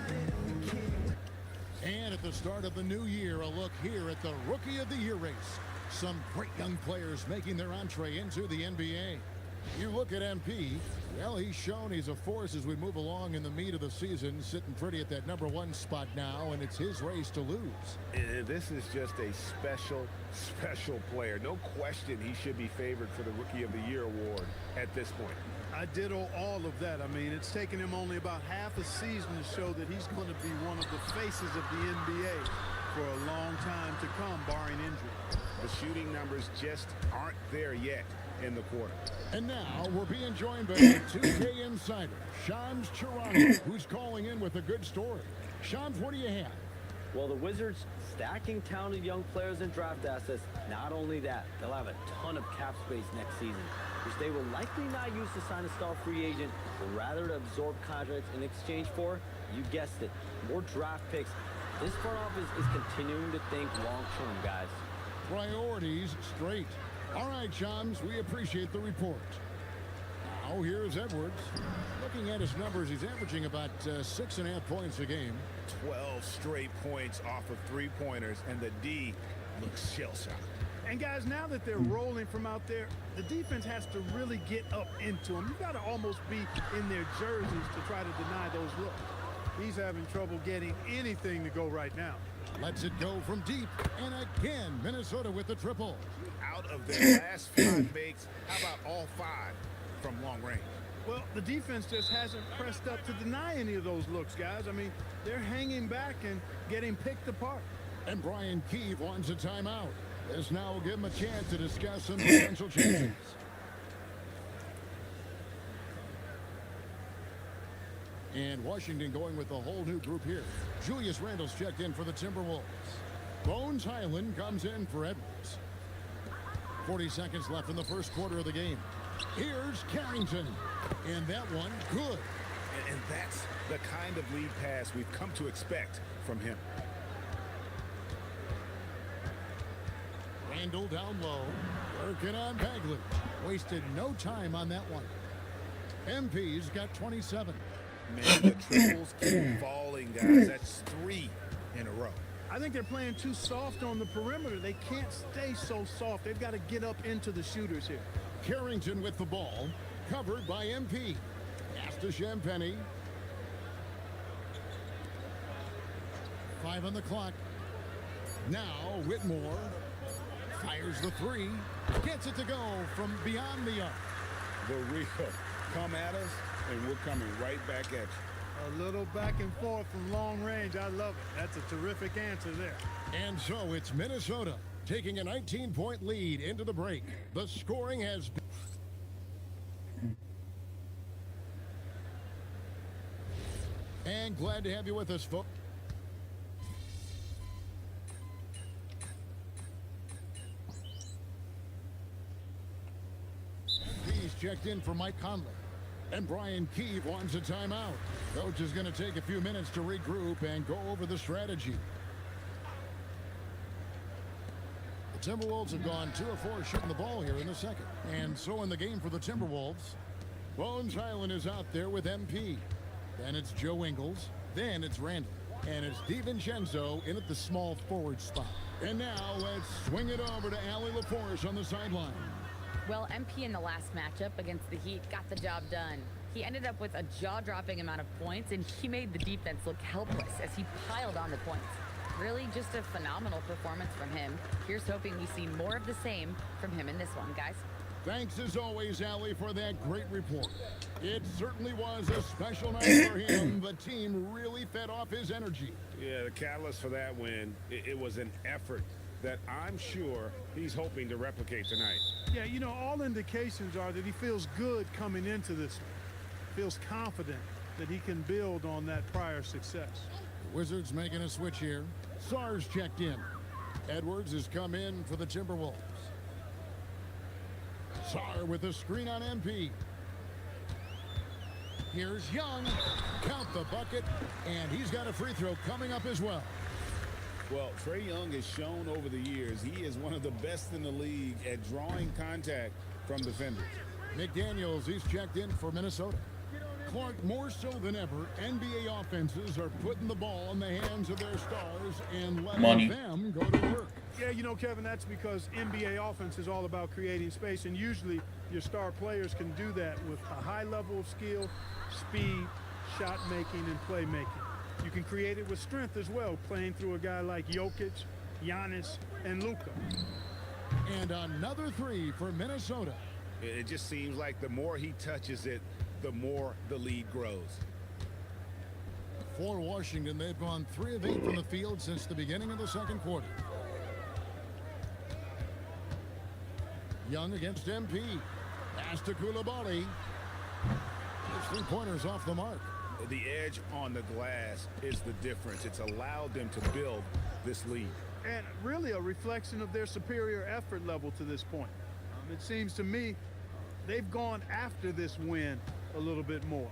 And at the start of the new year, a look here at the Rookie of the Year race. Some great young players making their entree into the NBA. You look at MP, well, he's shown he's a force as we move along in the meat of the season, sitting pretty at that #1 spot now, and it's his race to lose. This is just a special player. No question he should be favored for the Rookie of the Year award at this point. I ditto all of that. I mean, it's taken him only about half a season to show that he's going to be one of the faces of the NBA for a long time to come, barring injury. The shooting numbers just aren't there yet in the quarter. And now we're being joined by the 2K insider, Shams Charania, who's calling in with a good story. Shams, what do you have? Well, the Wizards stacking talented young players and draft assets. Not only that, they'll have a ton of cap space next season, which they will likely not use to sign a star free agent, but rather to absorb contracts in exchange for, you guessed it, more draft picks. This front office is continuing to think long-term, guys. Priorities straight. All right, Shams, we appreciate the report. Now, here's Edwards. Looking at his numbers, he's averaging about 6.5 points a game. 12 straight points off of three-pointers, and the D looks shell-shocked. And guys, now that they're rolling from out there, the defense has to really get up into them. You've got to almost be in their jerseys to try to deny those looks. He's having trouble getting anything to go right now. Lets it go from deep. And again, Minnesota with the triple. Out of their last 5 makes, how about all 5 from long range? Well, the defense just hasn't pressed up to deny any of those looks, guys. I mean, they're hanging back and getting picked apart. And Brian Keefe wants a timeout. This now will give him a chance to discuss some potential changes. And Washington going with a whole new group here. Julius Randle's checked in for the Timberwolves. Bones Highland comes in for Edwards. 40 seconds left in the first quarter of the game. Here's Carrington. And that one, good. And that's the kind of lead pass we've come to expect from him. Randle down low. Working on Bagley. Wasted no time on that one. MP's got 27. Man, the triples keep falling, guys. That's 3 in a row. I think they're playing too soft on the perimeter. They can't stay so soft. They've got to get up into the shooters here. Carrington with the ball. Covered by MP. Pass to Champagny. 5 on the clock. Now Whitmore fires the 3. Gets it to go from beyond the arc. The real come at us, and we're coming right back at you. A little back and forth from long range. I love it. That's a terrific answer there. And so it's Minnesota taking a 19-point lead into the break. The scoring has been... And glad to have you with us, folks. He's checked in for Mike Conley. And Brian Keefe wants a timeout. Coach is going to take a few minutes to regroup and go over the strategy. The Timberwolves have gone 2 of 4 shooting the ball here in the second. And so in the game for the Timberwolves, Bones Highland is out there with MP. Then it's Joe Ingles. Then it's Randle. And it's DiVincenzo in at the small forward spot. And now let's swing it over to Allie LaForce on the sideline. Well, MP in the last matchup against the Heat got the job done. He ended up with a jaw-dropping amount of points, and he made the defense look helpless as he piled on the points. Really just a phenomenal performance from him. Here's hoping we see more of the same from him in this one, guys. Thanks as always, Allie, for that great report. It certainly was a special night for him. The team really fed off his energy. Yeah, the catalyst for that win, it was an effort that I'm sure he's hoping to replicate tonight. Yeah, you know, all indications are that he feels good coming into this one. Feels confident that he can build on that prior success. The Wizards making a switch here. Sarge checked in. Edwards has come in for the Timberwolves. Sar with a screen on MP. Here's Young. Count the bucket. And he's got a free throw coming up as well. Well, Trae Young has shown over the years he is one of the best in the league at drawing contact from defenders. McDaniels, he's checked in for Minnesota. Clark, more so than ever, NBA offenses are putting the ball in the hands of their stars and letting them go to work. Yeah, you know, Kevin, that's because NBA offense is all about creating space, and usually your star players can do that with a high level of skill, speed, shot making, and playmaking. You can create it with strength as well, playing through a guy like Jokic, Giannis, and Luka. And another 3 for Minnesota. It just seems like the more he touches it, the more the lead grows. For Washington, they've gone 3 of 8 from the field since the beginning of the second quarter. Young against MP. Pass to Coulibaly. His 3-pointers off the mark. The edge on the glass is the difference. It's allowed them to build this lead. And really a reflection of their superior effort level to this point. It seems to me they've gone after this win a little bit more.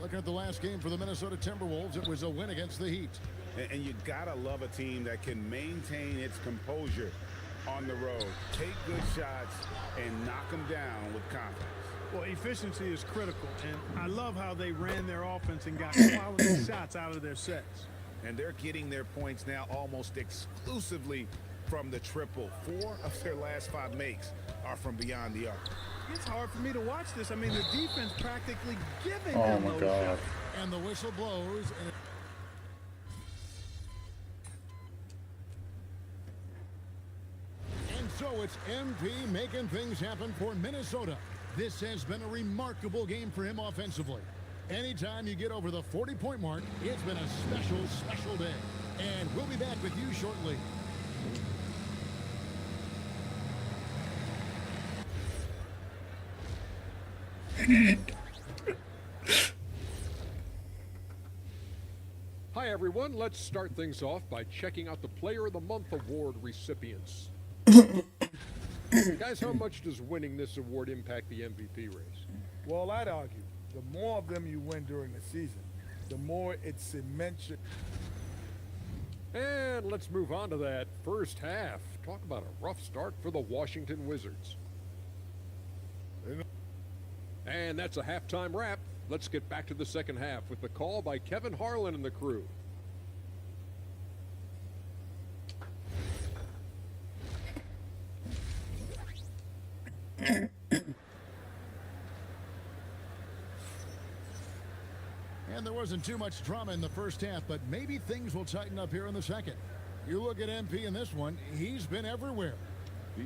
Looking at the last game for the Minnesota Timberwolves, it was a win against the Heat. And you gotta love a team that can maintain its composure on the road, take good shots, and knock them down with confidence. Well, efficiency is critical, and I love how they ran their offense and got quality shots out of their sets. And they're getting their points now almost exclusively from the triple. 4 of their last 5 makes are from beyond the arc. It's hard for me to watch this. I mean, the defense practically giving Oh them my those God. shots. And the whistle blows. So it's MP making things happen for Minnesota. This has been a remarkable game for him offensively. Anytime you get over the 40-point mark, it's been a special, special day. And we'll be back with you shortly. Hi, everyone. Let's start things off by checking out the Player of the Month award recipients. Guys, how much does winning this award impact the MVP race? Well, I'd argue the more of them you win during the season, the more it cements your... And let's move on to that first half. Talk about a rough start for the Washington Wizards. And that's a halftime wrap. Let's get back to the second half with the call by Kevin Harlan and the crew. And there wasn't too much drama in the first half, but maybe things will tighten up here in the second. You look at MP in this one, he's been everywhere.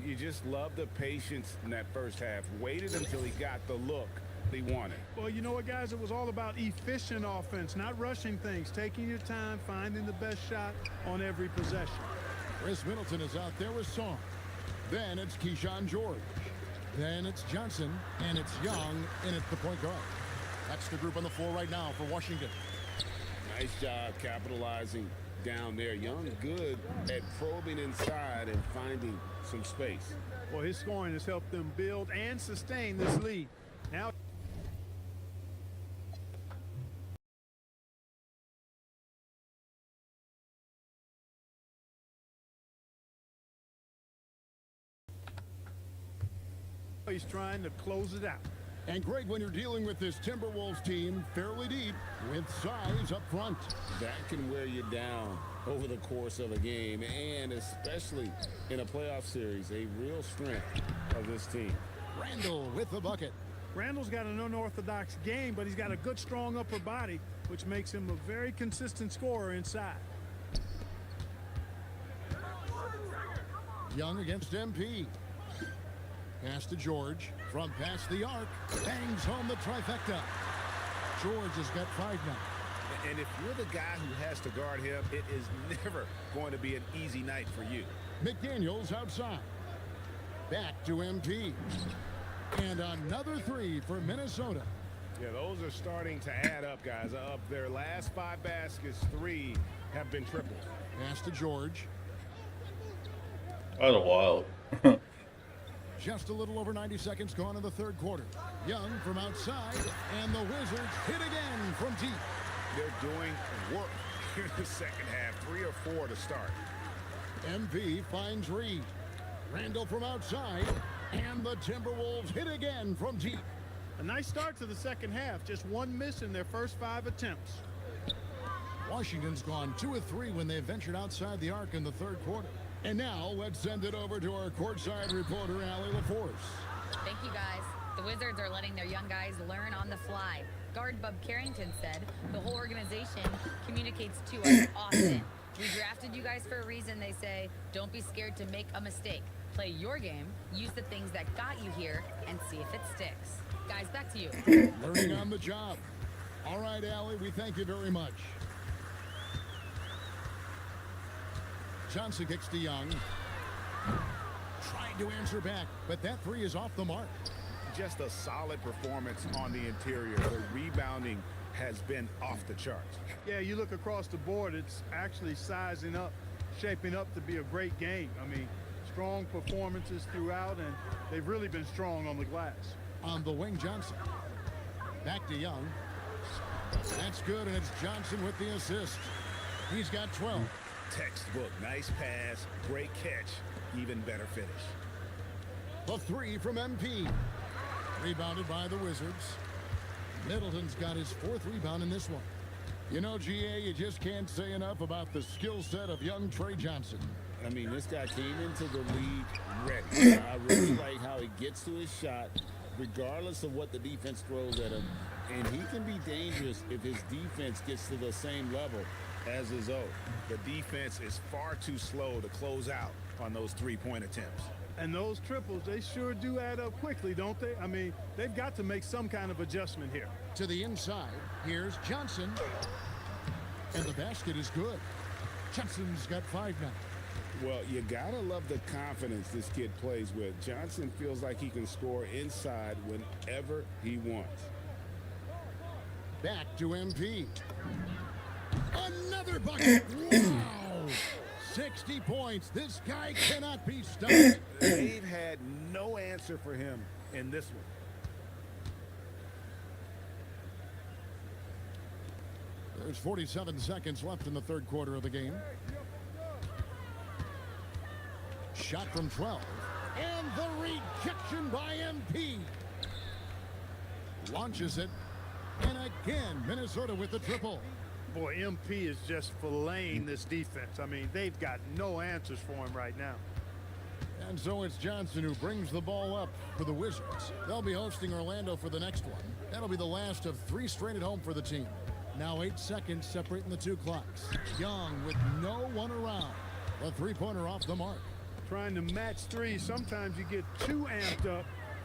You just love the patience in that first half. Waited until he got the look he wanted. Well, you know what, guys? It was all about efficient offense, not rushing things, taking your time, finding the best shot on every possession. Chris Middleton is out there with Song. Then it's Keyshawn George. Then it's Johnson, and it's Young, and it's the point guard. That's the group on the floor right now for Washington. Nice job capitalizing down there. Young good at probing inside and finding some space. Well, his scoring has helped them build and sustain this lead. Now he's trying to close it out. And Greg, when you're dealing with this Timberwolves team fairly deep with size up front, that can wear you down over the course of a game, and especially in a playoff series, a real strength of this team. Randall with the bucket. Randall's got an unorthodox game, but he's got a good, strong upper body, which makes him a very consistent scorer inside. Young against MP. Pass to George. From past the arc. Bangs home the trifecta. George has got 5 now. And if you're the guy who has to guard him, it is never going to be an easy night for you. McDaniels outside. Back to MP. And another 3 for Minnesota. Yeah, those are starting to add up, guys. Of their last 5 baskets, 3 have been tripled. Pass to George. That's wild. Just a little over 90 seconds gone in the third quarter. Young from outside, and the Wizards hit again from deep. They're doing work here in the second half. 3 or 4 to start. MP finds Reed. Randall from outside, and the Timberwolves hit again from deep. A nice start to the second half. Just 1 miss in their first 5 attempts. Washington's gone 2 of 3 when they ventured outside the arc in the third quarter. And now let's send it over to our courtside reporter, Allie LaForce. Thank you, guys. The Wizards are letting their young guys learn on the fly. Guard Bub Carrington said the whole organization communicates to us often. We drafted you guys for a reason, they say. Don't be scared to make a mistake. Play your game, use the things that got you here, and see if it sticks. Guys, back to you. Learning on the job. All right, Allie, we thank you very much. Johnson kicks to Young. Trying to answer back, but that 3 is off the mark. Just a solid performance on the interior. The rebounding has been off the charts. Yeah, you look across the board, it's actually sizing up, shaping up to be a great game. I mean, strong performances throughout, and they've really been strong on the glass. On the wing, Johnson. Back to Young. That's good, and it's Johnson with the assist. He's got 12. Textbook. Nice pass, great catch, even better finish. The 3 from MP. Rebounded by the Wizards. Middleton's got his 4th rebound in this one. You know, GA, you just can't say enough about the skill set of young Trey Johnson. I mean, this guy came into the league ready. I really like how he gets to his shot, regardless of what the defense throws at him. And he can be dangerous if his defense gets to the same level as is owed. The defense is far too slow to close out on those three-point attempts. And those triples, they sure do add up quickly, don't they? I mean, they've got to make some kind of adjustment here. To the inside, here's Johnson. And the basket is good. Johnson's got 5 now. Well, you gotta love the confidence this kid plays with. Johnson feels like he can score inside whenever he wants. Back to MP. Another bucket. Wow. 60 points. This guy cannot be stopped. They've had no answer for him in this one. There's 47 seconds left in the third quarter of the game. Shot from 12. And the rejection by MP. Launches it. And again, Minnesota with the triple. Boy, MP is just filleting this defense. I mean, they've got no answers for him right now. And so it's Johnson who brings the ball up for the Wizards. They'll be hosting Orlando for the next one. That'll be the last of 3 straight at home for the team. Now 8 seconds separating the 2 clocks. Young with no one around. The three-pointer off the mark. Trying to match threes, sometimes you get too amped up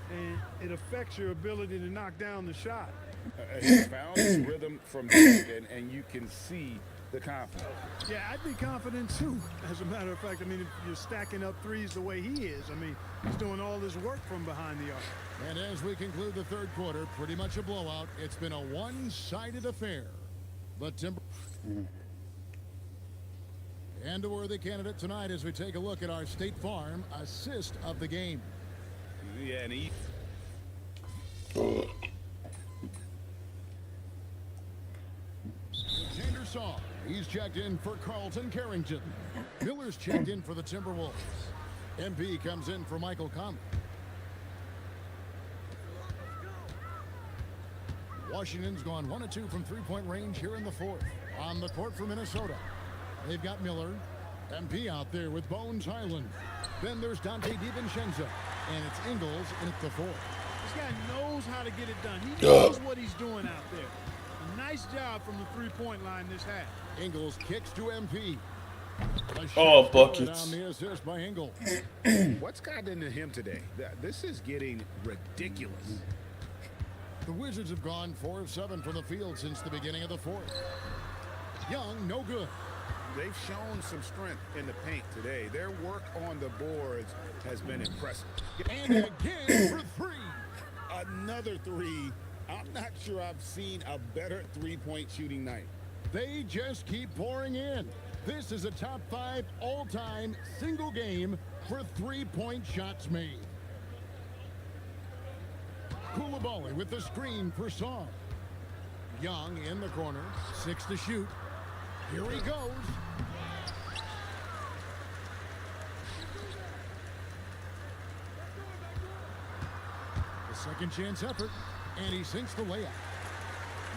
and it affects your ability to knock down the shot. He found his rhythm from deep, and you can see the confidence. Yeah, I'd be confident too. As a matter of fact, I mean, if you're stacking up threes the way he is, I mean, he's doing all this work from behind the arc. And as we conclude the third quarter, pretty much a blowout. It's been a one-sided affair. But Timber... And a worthy candidate tonight as we take a look at our State Farm assist of the game. Yeah, and he... Alexander Saw, he's checked in for Carlton Carrington. Miller's checked in for the Timberwolves. MP comes in for Michael Conley. Washington's gone 1 of 2 from three-point range here in the fourth. On the court for Minnesota, they've got Miller. MP out there with Bones Highland. Then there's Dante DiVincenzo. And it's Ingles in at the fourth. This guy knows how to get it done. He knows what he's doing out there. A nice job from the three-point line this half. Ingles kicks to MP. Oh, buckets. On the assist by Ingles. What's gotten into him today? This is getting ridiculous. The Wizards have gone 4 of 7 from the field since the beginning of the fourth. Young, no good. They've shown some strength in the paint today. Their work on the boards has been impressive. And again for 3. Another 3. I'm not sure I've seen a better three-point shooting night. They just keep pouring in. This is a top 5 all-time single game for three-point shots made. Koulibaly with the screen for Song. Young in the corner, 6 to shoot. Here he goes. The second chance effort, and he sinks the layup.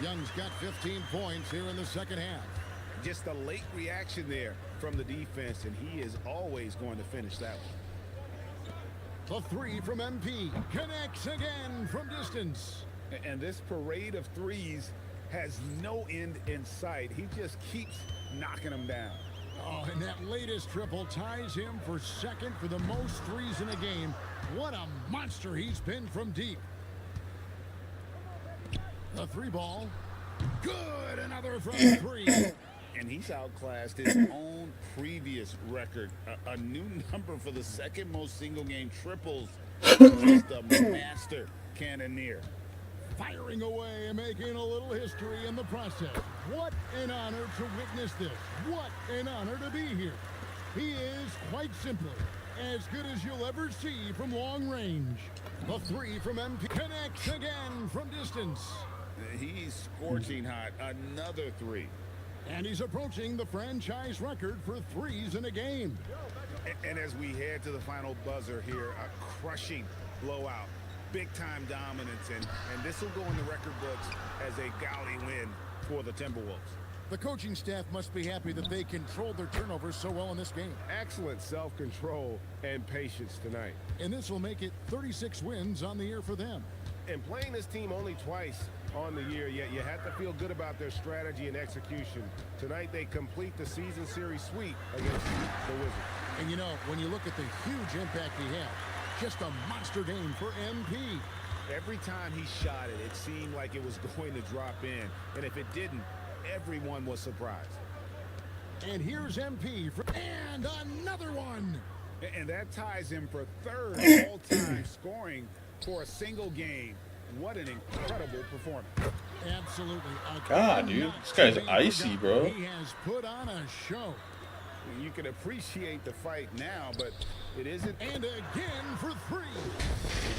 Young's got 15 points here in the second half. Just a late reaction there from the defense, and he is always going to finish that one. The 3 from MP connects again from distance. And this parade of threes has no end in sight. He just keeps knocking them down. Oh, and that latest triple ties him for second for the most threes in a game. What a monster he's been from deep. The 3 ball. Good, another from 3. And he's outclassed his own previous record. A new number for the second most single game triples. Just a master cannoneer. Firing away and making a little history in the process. What an honor to witness this. What an honor to be here. He is, quite simply, as good as you'll ever see from long range. The 3 from MP connects again from distance. He's scorching hot. Another 3. And he's approaching the franchise record for threes in a game. And as we head to the final buzzer here, a crushing blowout. Big-time dominance, and this will go in the record books as a gaudy win for the Timberwolves. The coaching staff must be happy that they controlled their turnovers so well in this game. Excellent self-control and patience tonight. And this will make it 36 wins on the year for them. And playing this team only twice on the year, yet you have to feel good about their strategy and execution. Tonight, they complete the season series sweep against the Wizards. And you know, when you look at the huge impact he had, just a monster game for MP. Every time he shot it, it seemed like it was going to drop in. And if it didn't, everyone was surprised. And here's MP for, and another one. And that ties him for third all-time scoring for a single game. What an incredible performance. Absolutely. God, dude, this guy's icy, bro. He has put on a show. You can appreciate the fight now, but it isn't. And again for 3.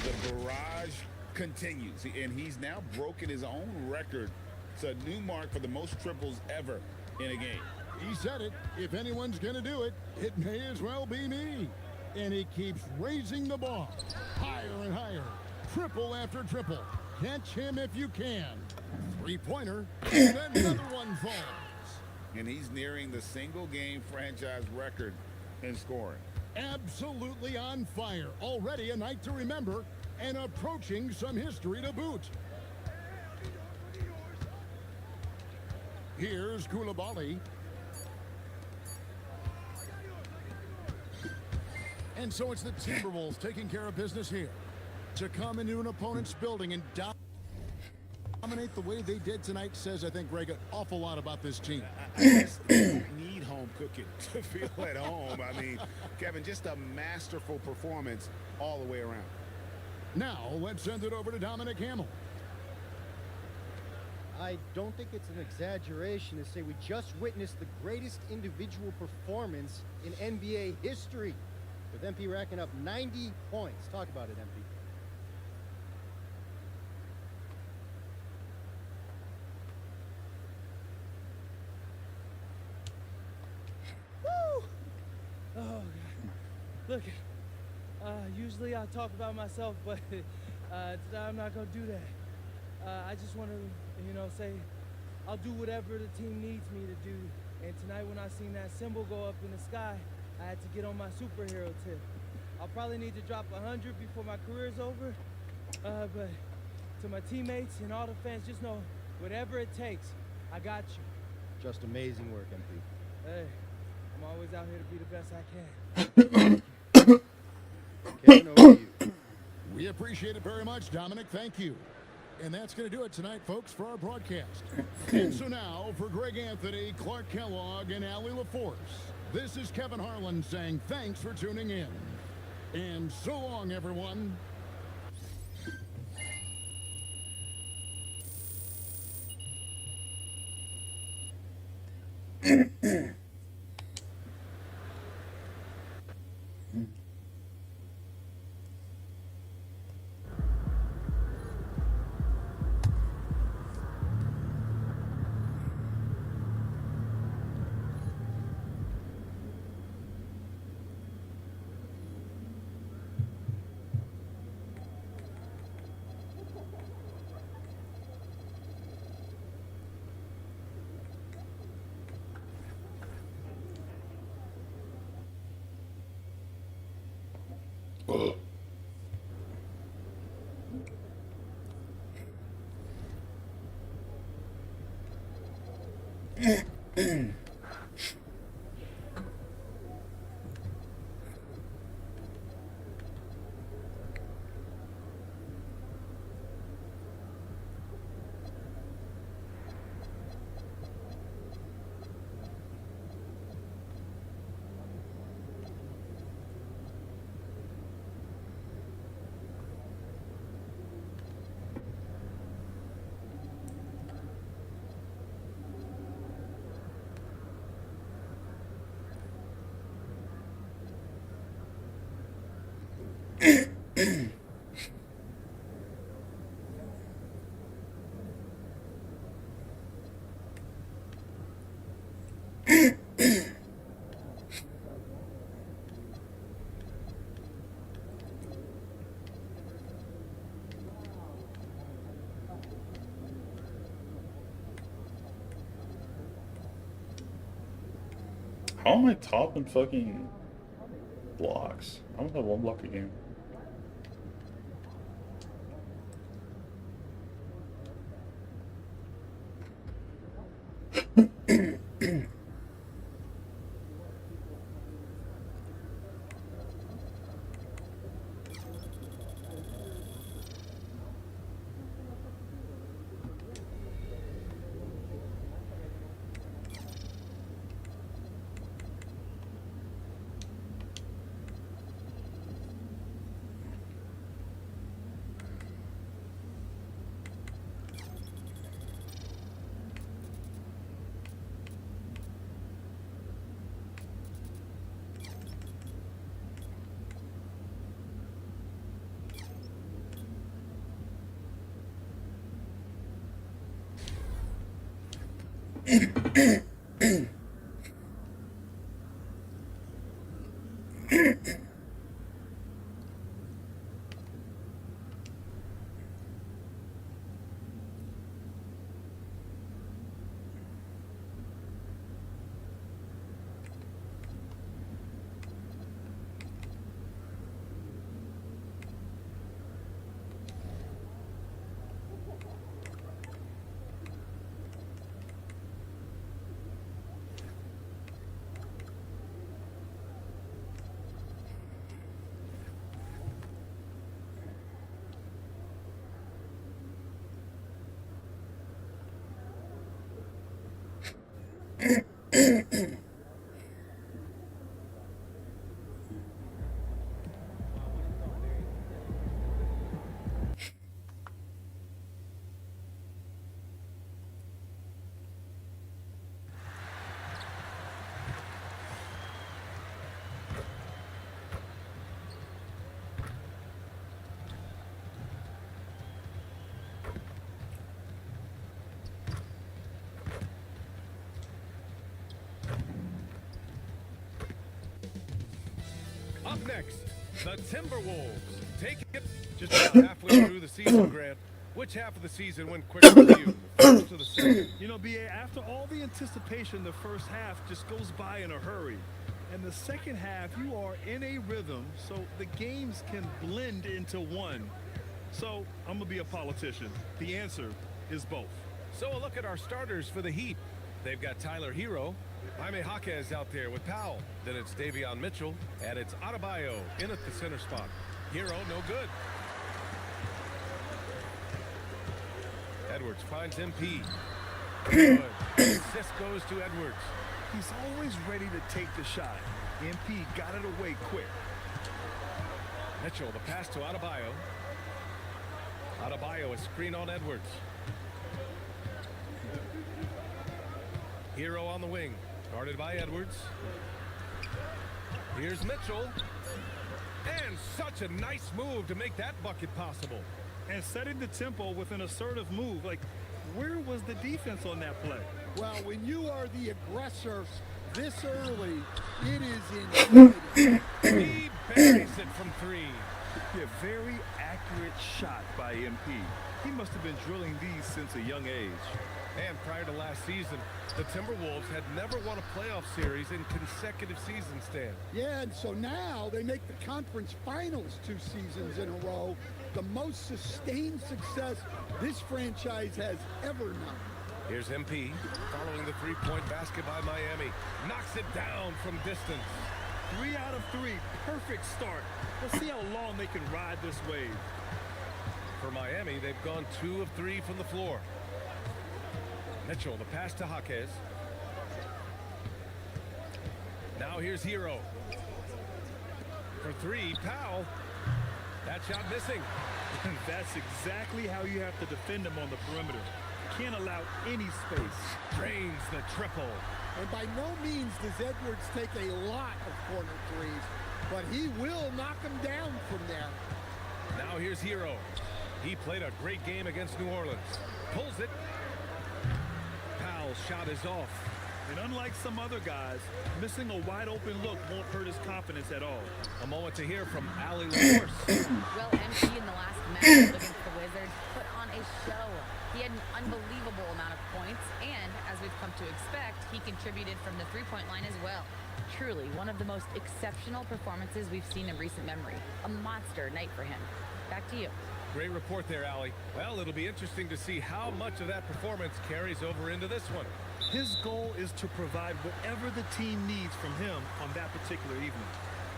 The barrage continues, and he's now broken his own record. It's a new mark for the most triples ever in a game. He said it. If anyone's going to do it, it may as well be me. And he keeps raising the ball higher and higher. Triple after triple. Catch him if you can. 3-pointer, and another one falls. And he's nearing the single-game franchise record in scoring. Absolutely on fire. Already a night to remember, and approaching some history to boot. Here's Koulibaly. And so it's the Timberwolves taking care of business here. To come into an opponent's building and dominate the way they did tonight says, I think, Greg, an awful lot about this team. I guess they don't need home cooking to feel at home. I mean, Kevin, just a masterful performance all the way around. Now, let's send it over to Dominic Hamill. I don't think it's an exaggeration to say we just witnessed the greatest individual performance in NBA history, with MP racking up 90 points. Talk about it, MP. Woo! Oh, God. Look, usually I talk about myself, but today I'm not going to do that. I just want to, say I'll do whatever the team needs me to do. And tonight when I seen that symbol go up in the sky, I had to get on my superhero tip. I'll probably need to drop 100 before my career's over. But to my teammates and all the fans, just know, whatever it takes, I got you. Just amazing work, MP. Hey, I'm always out here to be the best I can. Kevin, over to you. We appreciate it very much, Dominic. Thank you. And that's going to do it tonight, folks, for our broadcast. And so now, for Greg Anthony, Clark Kellogg, and Allie LaForce, this is Kevin Harlan saying thanks for tuning in. And so long, everyone. How am I top in fucking blocks? I don't have one block a game. Up next, the Timberwolves. Take it just about halfway through the season, Grant. Which half of the season went quicker for you, the first or the second? You know, BA, after all the anticipation, the first half just goes by in a hurry. And the second half, you are in a rhythm, so the games can blend into one. So, I'm going to be a politician. The answer is both. So a look at our starters for the Heat. They've got Tyler Hero, Jaime Jaquez out there with Powell. Then it's Davion Mitchell, and it's Adebayo in at the center spot. Hero, no good. Edwards finds MP. Good. Assist goes to Edwards. He's always ready to take the shot. MP got it away quick. Mitchell, the pass to Adebayo. Adebayo, a screen on Edwards. Hero on the wing, guarded by Edwards. Here's Mitchell. And such a nice move to make that bucket possible. And setting the tempo with an assertive move. Like, where was the defense on that play? Well, when you are the aggressor this early, it is intimidating. He buries it from three. Yeah, very accurate shot by MP. He must have been drilling these since a young age. And prior to last season, the Timberwolves had never won a playoff series in consecutive seasons, Stan. Yeah, and so now they make the conference finals 2 seasons in a row. The most sustained success this franchise has ever known. Here's MP following the three-point basket by Miami. Knocks it down from distance. 3 out of 3. Perfect start. Let's see how long they can ride this wave. For Miami, they've gone 2 of 3 from the floor. Mitchell, the pass to Jaquez. Now here's Hero. For 3, Powell. That shot missing. That's exactly how you have to defend him on the perimeter. Can't allow any space. Drains the triple. And by no means does Edwards take a lot of corner threes, but he will knock them down from there. Now here's Hero. He played a great game against New Orleans. Pulls it. Powell's shot is off. And unlike some other guys, missing a wide open look won't hurt his confidence at all. A moment to hear from Ali LaForce. Well, MP in the last match against the Wizards put on a show. He had an unbelievable amount of points, and as we've come to expect, he contributed from the three-point line as well. Truly, one of the most exceptional performances we've seen in recent memory. A monster night for him. Back to you. Great report there, Ali. Well, it'll be interesting to see how much of that performance carries over into this one. His goal is to provide whatever the team needs from him on that particular evening.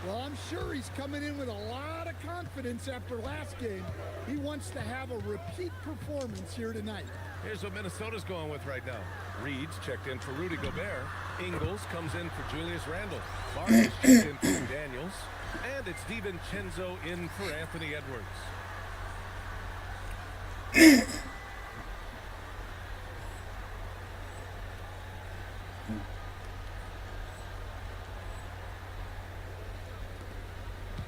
Well, I'm sure he's coming in with a lot of confidence after last game. He wants to have a repeat performance here tonight. Here's what Minnesota's going with right now. Reed's checked in for Rudy Gobert. Ingles comes in for Julius Randle. Vargas checked in for Daniels. And it's DiVincenzo in for Anthony Edwards.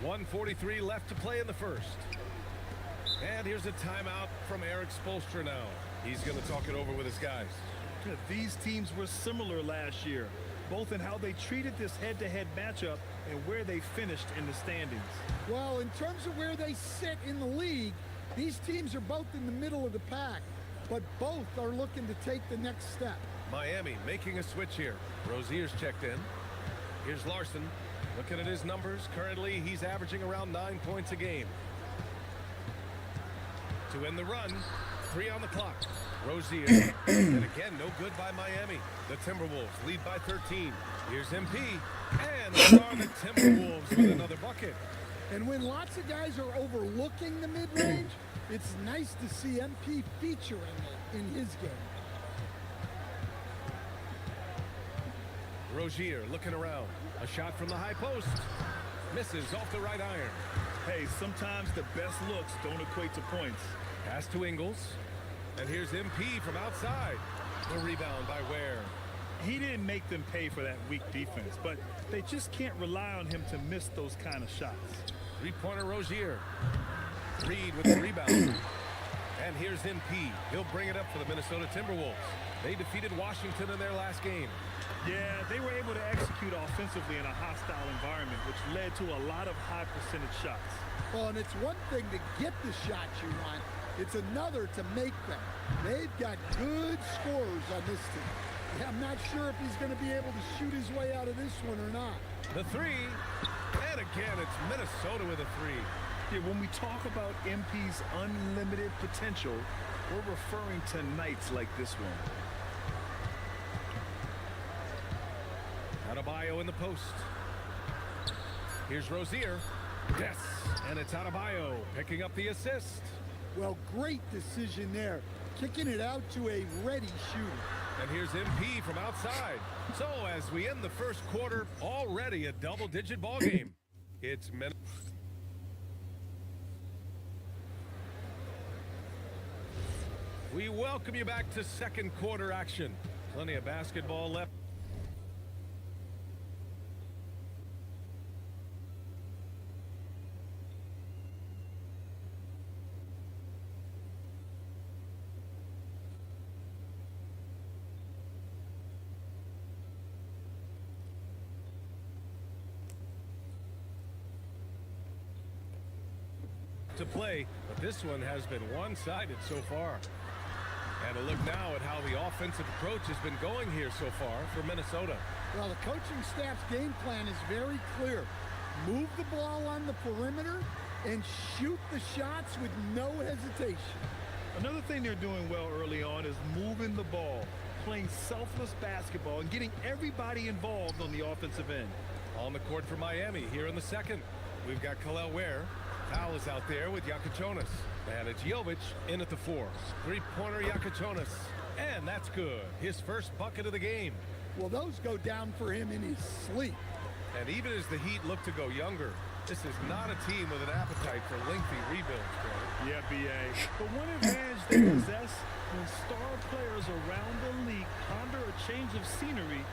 .143 left to play in the first. And here's a timeout from Eric Spoelstra now. He's going to talk it over with his guys. These teams were similar last year, both in how they treated this head-to-head matchup and where they finished in the standings. Well, in terms of where they sit in the league, these teams are both in the middle of the pack, but both are looking to take the next step. Miami making a switch here. Rozier's checked in. Here's Larson. Looking at his numbers, currently he's averaging around 9 points a game. To win the run, 3 on the clock. Rozier, and again, no good by Miami. The Timberwolves lead by 13. Here's MP, and so are the Timberwolves with another bucket. And when lots of guys are overlooking the mid-range, it's nice to see MP featuring it in his game. Rozier looking around. A shot from the high post. Misses off the right iron. Hey, sometimes the best looks don't equate to points. Pass to Ingles. And here's MP from outside. The rebound by Ware. He didn't make them pay for that weak defense, but they just can't rely on him to miss those kind of shots. Three-pointer Rozier. Reed with the rebound. And here's MP. He'll bring it up for the Minnesota Timberwolves. They defeated Washington in their last game. Yeah, they were able to execute offensively in a hostile environment, which led to a lot of high percentage shots. Well, and it's one thing to get the shots you want. It's another to make them. They've got good scorers on this team. Yeah, I'm not sure if he's going to be able to shoot his way out of this one or not. The three. And again, it's Minnesota with a three. Yeah, when we talk about MP's unlimited potential, we're referring to nights like this one. Adebayo in the post. Here's Rozier. Yes, and it's Adebayo picking up the assist. Well, great decision there. Kicking it out to a ready shooter. And here's MP from outside. So as we end the first quarter, already a double-digit ball game. It's Minnesota. We welcome you back to second quarter action. Plenty of basketball left. To play, but this one has been one-sided so far. And a look now at how the offensive approach has been going here so far for Minnesota. Well, the coaching staff's game plan is very clear. Move the ball on the perimeter and shoot the shots with no hesitation. Another thing they're doing well early on is moving the ball, playing selfless basketball, and getting everybody involved on the offensive end. On the court for Miami here in the second. We've got Khalil Ware. Powell is out there with Yakachonis. And it's Jovic in at the 4. Three-pointer Yakachonis. And that's good. His first bucket of the game. Well, those go down for him in his sleep. And even as the Heat look to go younger, this is not a team with an appetite for lengthy rebuilds, bro. Yeah, B.A. But one advantage they possess, when star players around the league ponder a change of scenery,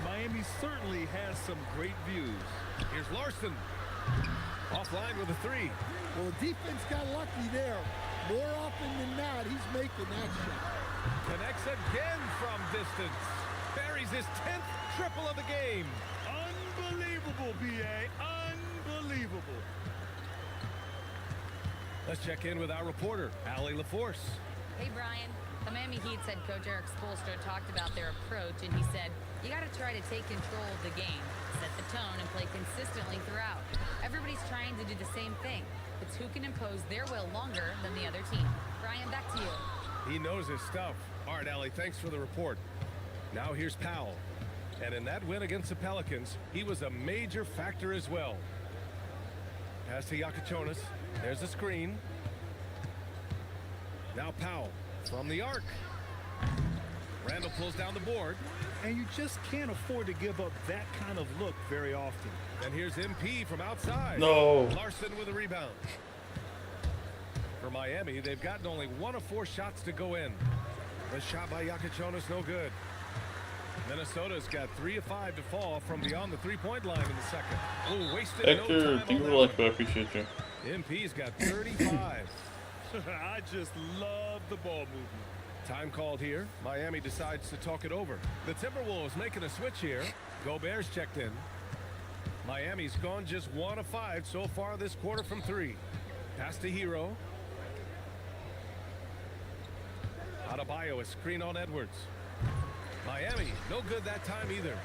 Miami certainly has some great views. Here's Larson. Offline with a 3. Well, the defense got lucky there. More often than not, he's making that shot. Connects again from distance. Buries his 10th triple of the game. Unbelievable, B.A. Unbelievable. Let's check in with our reporter, Allie LaForce. Hey, Brian. The Miami Heat's head coach Eric Spoelstra talked about their approach, and he said, you got to try to take control of the game, set the tone, and play consistently throughout. Everybody's trying to do the same thing. It's who can impose their will longer than the other team. Brian, back to you. He knows his stuff. All right, Allie, thanks for the report. Now here's Powell. And in that win against the Pelicans, he was a major factor as well. Pass to Yakachonis. There's a screen. Now Powell from the arc. Randall pulls down the board. And you just can't afford to give up that kind of look very often. And here's MP from outside. No. Larson with a rebound. For Miami, they've gotten only 1 of 4 shots to go in. The shot by Yakachonis, no good. Minnesota's got 3 of 5 to fall from beyond the three-point line in the second. Oh, wasted Hector, no time thank you on for that life, one. I appreciate you. MP's got 35. I just love the ball movement. Time called here. Miami decides to talk it over. The Timberwolves making a switch here. Gobert's checked in. Miami's gone just 1 of 5 so far this quarter from 3. Pass to Hero. Adebayo, a screen on Edwards. Miami, no good that time either.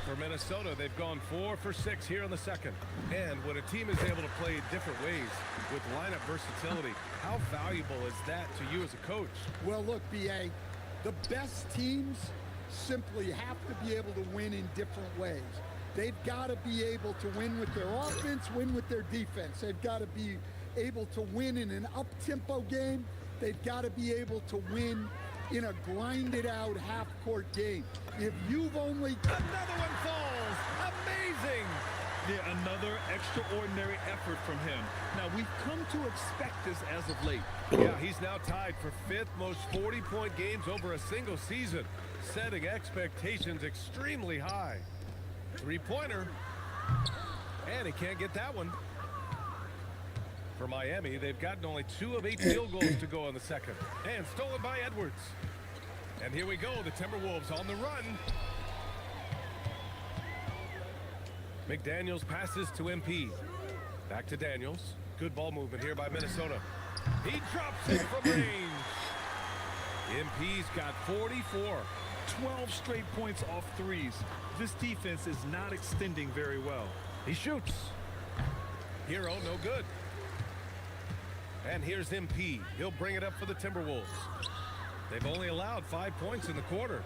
For Minnesota, they've gone 4 for 6 here in the second. And when a team is able to play different ways with lineup versatility, how valuable is that to you as a coach? Well, look, BA, the best teams simply have to be able to win in different ways. They've got to be able to win with their offense, win with their defense. They've got to be able to win in an up-tempo game. They've got to be able to win in a grinded-out half-court game. If you've only... Another one falls! Amazing! Yeah, another extraordinary effort from him. Now, we've come to expect this as of late. Yeah, he's now tied for 5th most 40-point games over a single season, setting expectations extremely high. Three-pointer, and he can't get that one. For Miami, they've gotten only 2 of 8 field goals to go in the second, and stolen by Edwards. And here we go, the Timberwolves on the run. McDaniels passes to MP. Back to Daniels. Good ball movement here by Minnesota. He drops it from range. MP's got 44. 12 straight points off threes. This defense is not extending very well. He shoots. Hero, no good. And here's MP. He'll bring it up for the Timberwolves. They've only allowed 5 points in the quarter.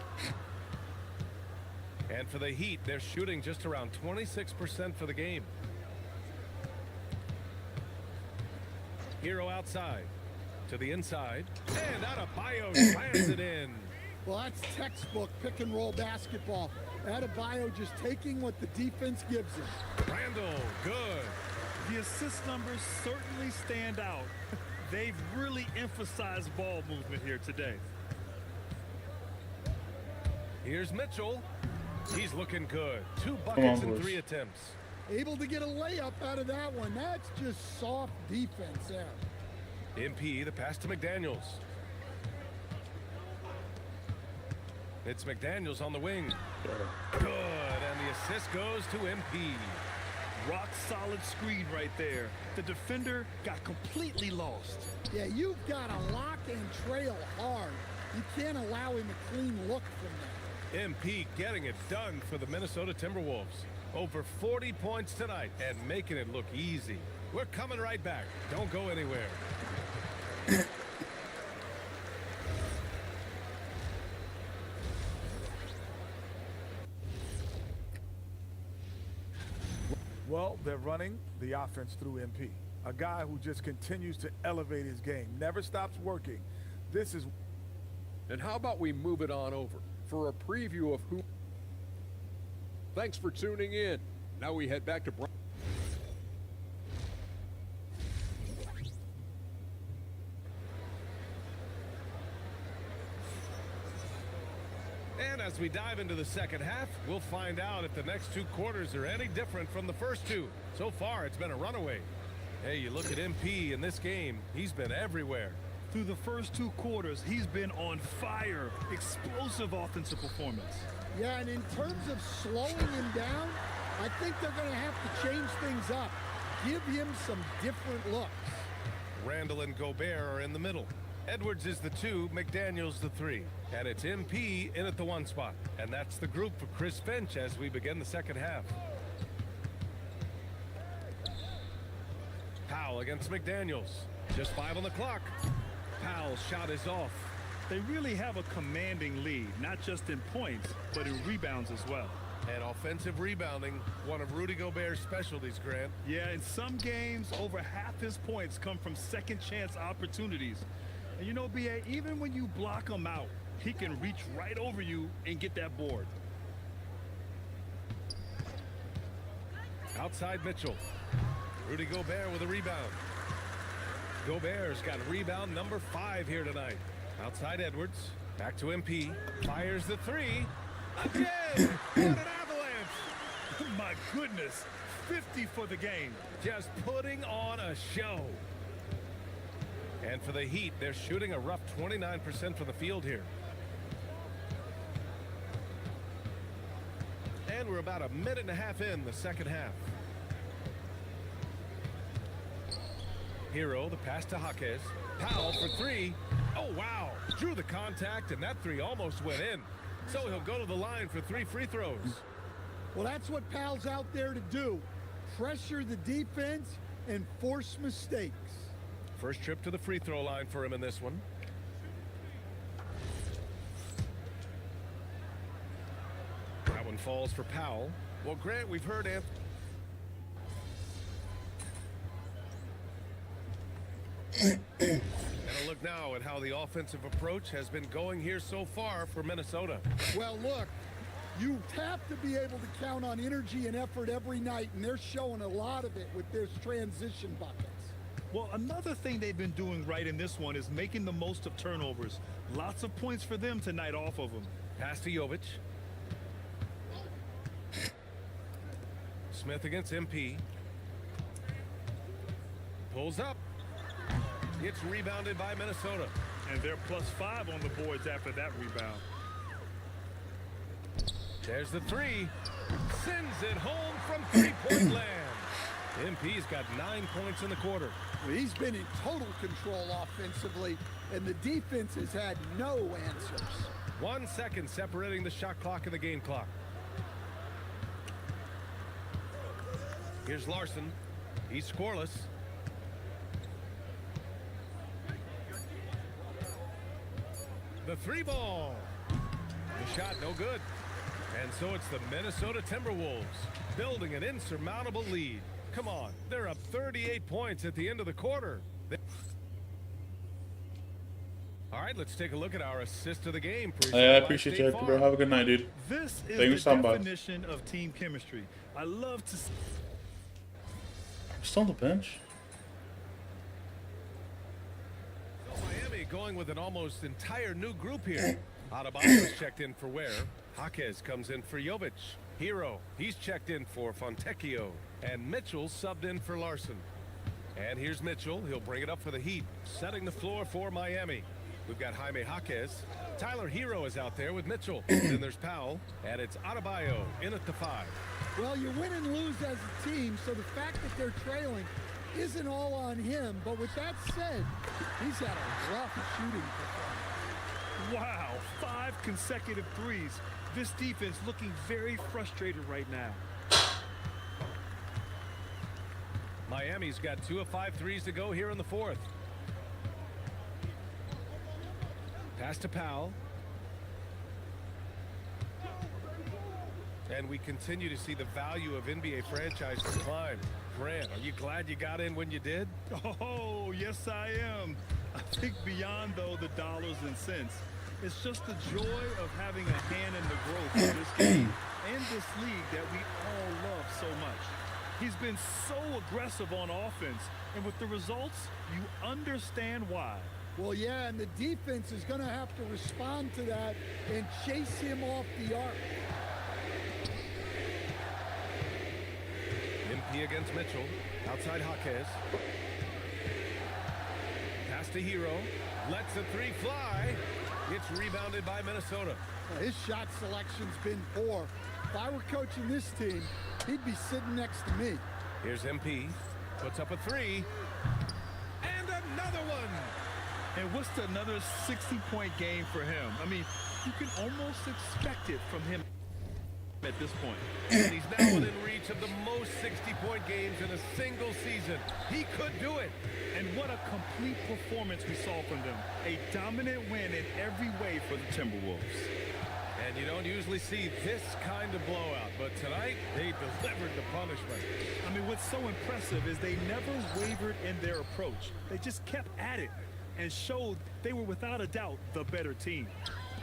And for the Heat, they're shooting just around 26% for the game. Hero outside. To the inside. And Adebayo slams it in. Well, that's textbook pick-and-roll basketball. Adebayo just taking what the defense gives him. Randall, good. The assist numbers certainly stand out. They've really emphasized ball movement here today. Here's Mitchell. He's looking good. 2 buckets in 3 attempts. Able to get a layup out of that one. That's just soft defense there. MP, the pass to McDaniels. It's McDaniels on the wing. Good, and the assist goes to MP. Rock solid screen right there. The defender got completely lost. Yeah, you've got to lock and trail hard. You can't allow him a clean look from that. MP getting it done for the Minnesota Timberwolves. Over 40 points tonight and making it look easy. We're coming right back. Don't go anywhere. Well, they're running the offense through MP. A guy who just continues to elevate his game. Never stops working. This is... And how about we move it on over for a preview of who... Thanks for tuning in. Now we head back to... And as we dive into the second half, we'll find out if the next 2 quarters are any different from the first 2. So far, it's been a runaway. Hey, you look at MP in this game, he's been everywhere. Through the first 2 quarters, he's been on fire. Explosive offensive performance. Yeah, and in terms of slowing him down, I think they're going to have to change things up. Give him some different looks. Randall and Gobert are in the middle. Edwards is the 2, McDaniels the 3. And it's MP in at the 1 spot. And that's the group for Chris Finch as we begin the second half. Powell against McDaniels. Just 5 on the clock. Powell's shot is off. They really have a commanding lead, not just in points, but in rebounds as well. And offensive rebounding, one of Rudy Gobert's specialties, Grant. Yeah, in some games, over half his points come from second chance opportunities. And you know, BA, even when you block him out, he can reach right over you and get that board. Outside Mitchell. Rudy Gobert with a rebound. Gobert's got rebound number 5 here tonight. Outside Edwards. Back to MP. Fires the 3. Again! What an avalanche! My goodness. 50 for the game. Just putting on a show. And for the Heat, they're shooting a rough 29% from the field here. And we're about a minute and a half in the second half. Hero, the pass to Jaquez. Powell for three. Oh, wow. Drew the contact, and that three almost went in. So he'll go to the line for 3 free throws. Well, that's what Powell's out there to do. Pressure the defense and force mistakes. First trip to the free throw line for him in this one. That one falls for Powell. Well, Grant, we've heard And a look now at how the offensive approach has been going here so far for Minnesota. Well, look, you have to be able to count on energy and effort every night, and they're showing a lot of it with their transition buckets. Well, another thing they've been doing right in this one is making the most of turnovers. Lots of points for them tonight off of them. Pass to Jovic. Smith against MP. Pulls up. It's rebounded by Minnesota. And they're +5 on the boards after that rebound. There's the three. Sends it home from three-point land. MP's got 9 points in the quarter. Well, he's been in total control offensively, and the defense has had no answers. 1 second separating the shot clock and the game clock. Here's Larson. He's scoreless. The three ball. The shot no good. And so it's the Minnesota Timberwolves building an insurmountable lead. Come on, they're up 38 points at the end of the quarter. All right, let's take a look at our assist of the game. I appreciate you, bro. Have a good night, dude. This is Thanks the for definition of team chemistry. I love to see. Still on the bench. Miami going with an almost entire new group here. Adebayo's checked in for Ware. Jaquez comes in for Jovic. Hero, he's checked in for Fontecchio. And Mitchell subbed in for Larson. And here's Mitchell. He'll bring it up for the Heat. Setting the floor for Miami. We've got Jaime Jaquez. Tyler Hero is out there with Mitchell. Then there's Powell. And it's Adebayo in at the 5. Well, you win and lose as a team, so the fact that they're trailing isn't all on him. But with that said, he's had a rough shooting performance. Wow, 5 consecutive threes. This defense looking very frustrated right now. Miami's got 2 of 5 threes to go here in the fourth. Pass to Powell. And we continue to see the value of NBA franchises climb. Grant, are you glad you got in when you did? Oh, yes, I am. I think beyond, though, the dollars and cents, it's just the joy of having a hand in the growth of this game and this league that we all love so much. He's been so aggressive on offense, and with the results, you understand why. Well, yeah, and the defense is going to have to respond to that and chase him off the arc. MP against Mitchell. Outside Jaquez. Pass to Hero. Lets the three fly. It's rebounded by Minnesota. Well, his shot selection's been poor. If I were coaching this team, he'd be sitting next to me. Here's MP. Puts up a three. And another one. And what's another 60-point game for him? I mean, you can almost expect it from him at this point. And he's now within reach of the most 60-point games in a single season. He could do it. And what a complete performance we saw from them. A dominant win in every way for the Timberwolves. And you don't usually see this kind of blowout, but tonight they delivered the punishment. I mean, what's so impressive is they never wavered in their approach. They just kept at it and showed they were without a doubt the better team.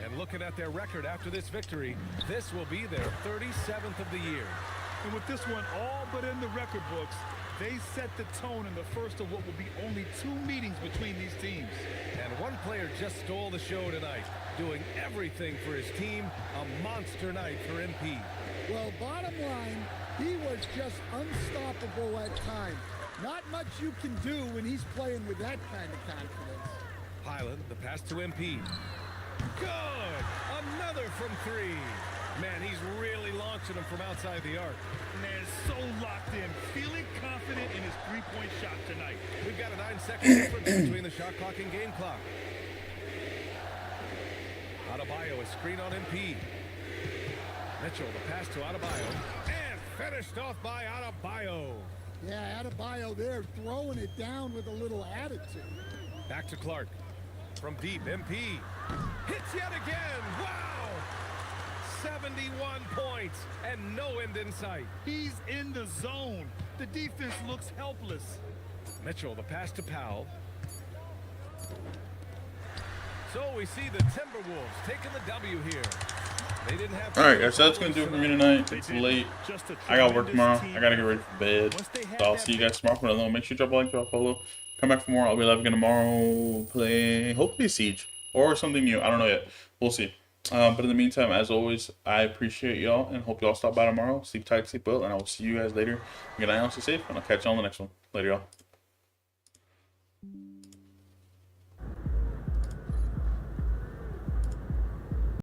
And looking at their record after this victory, this will be their 37th of the year. And with this one all but in the record books, they set the tone in the first of what will be only 2 meetings between these teams. And one player just stole the show tonight, doing everything for his team. A monster night for MP. Well, bottom line, he was just unstoppable at times. Not much you can do when he's playing with that kind of confidence. Highland, the pass to MP. Good! Another from 3. Man, he's really launching them from outside the arc. Man, so locked in, feeling confident in his three-point shot tonight. We've got a 9-second difference between the shot clock and game clock. Adebayo, a screen on MP. Mitchell, the pass to Adebayo. And finished off by Adebayo. Yeah, Adebayo there throwing it down with a little attitude. Back to Clark. From deep, MP. Hits yet again. Wow! 71 points and no end in sight. He's in the zone. The defense looks helpless. Mitchell, the pass to Powell. So we see the Timberwolves taking the W here. They didn't have. All right, guys, so that's gonna do it for me tonight. It's late. I got work tomorrow. I gotta get ready for bed. So I'll see you guys tomorrow for another one. Make sure you drop a like, drop a follow. Come back for more. I'll be live again tomorrow. Play hopefully Siege or something new. I don't know yet. We'll see. But in the meantime, as always, I appreciate y'all and hope y'all stop by tomorrow. Sleep tight, sleep well, and I will see you guys later. Good night, stay safe, and I'll catch you on the next one. Later, y'all.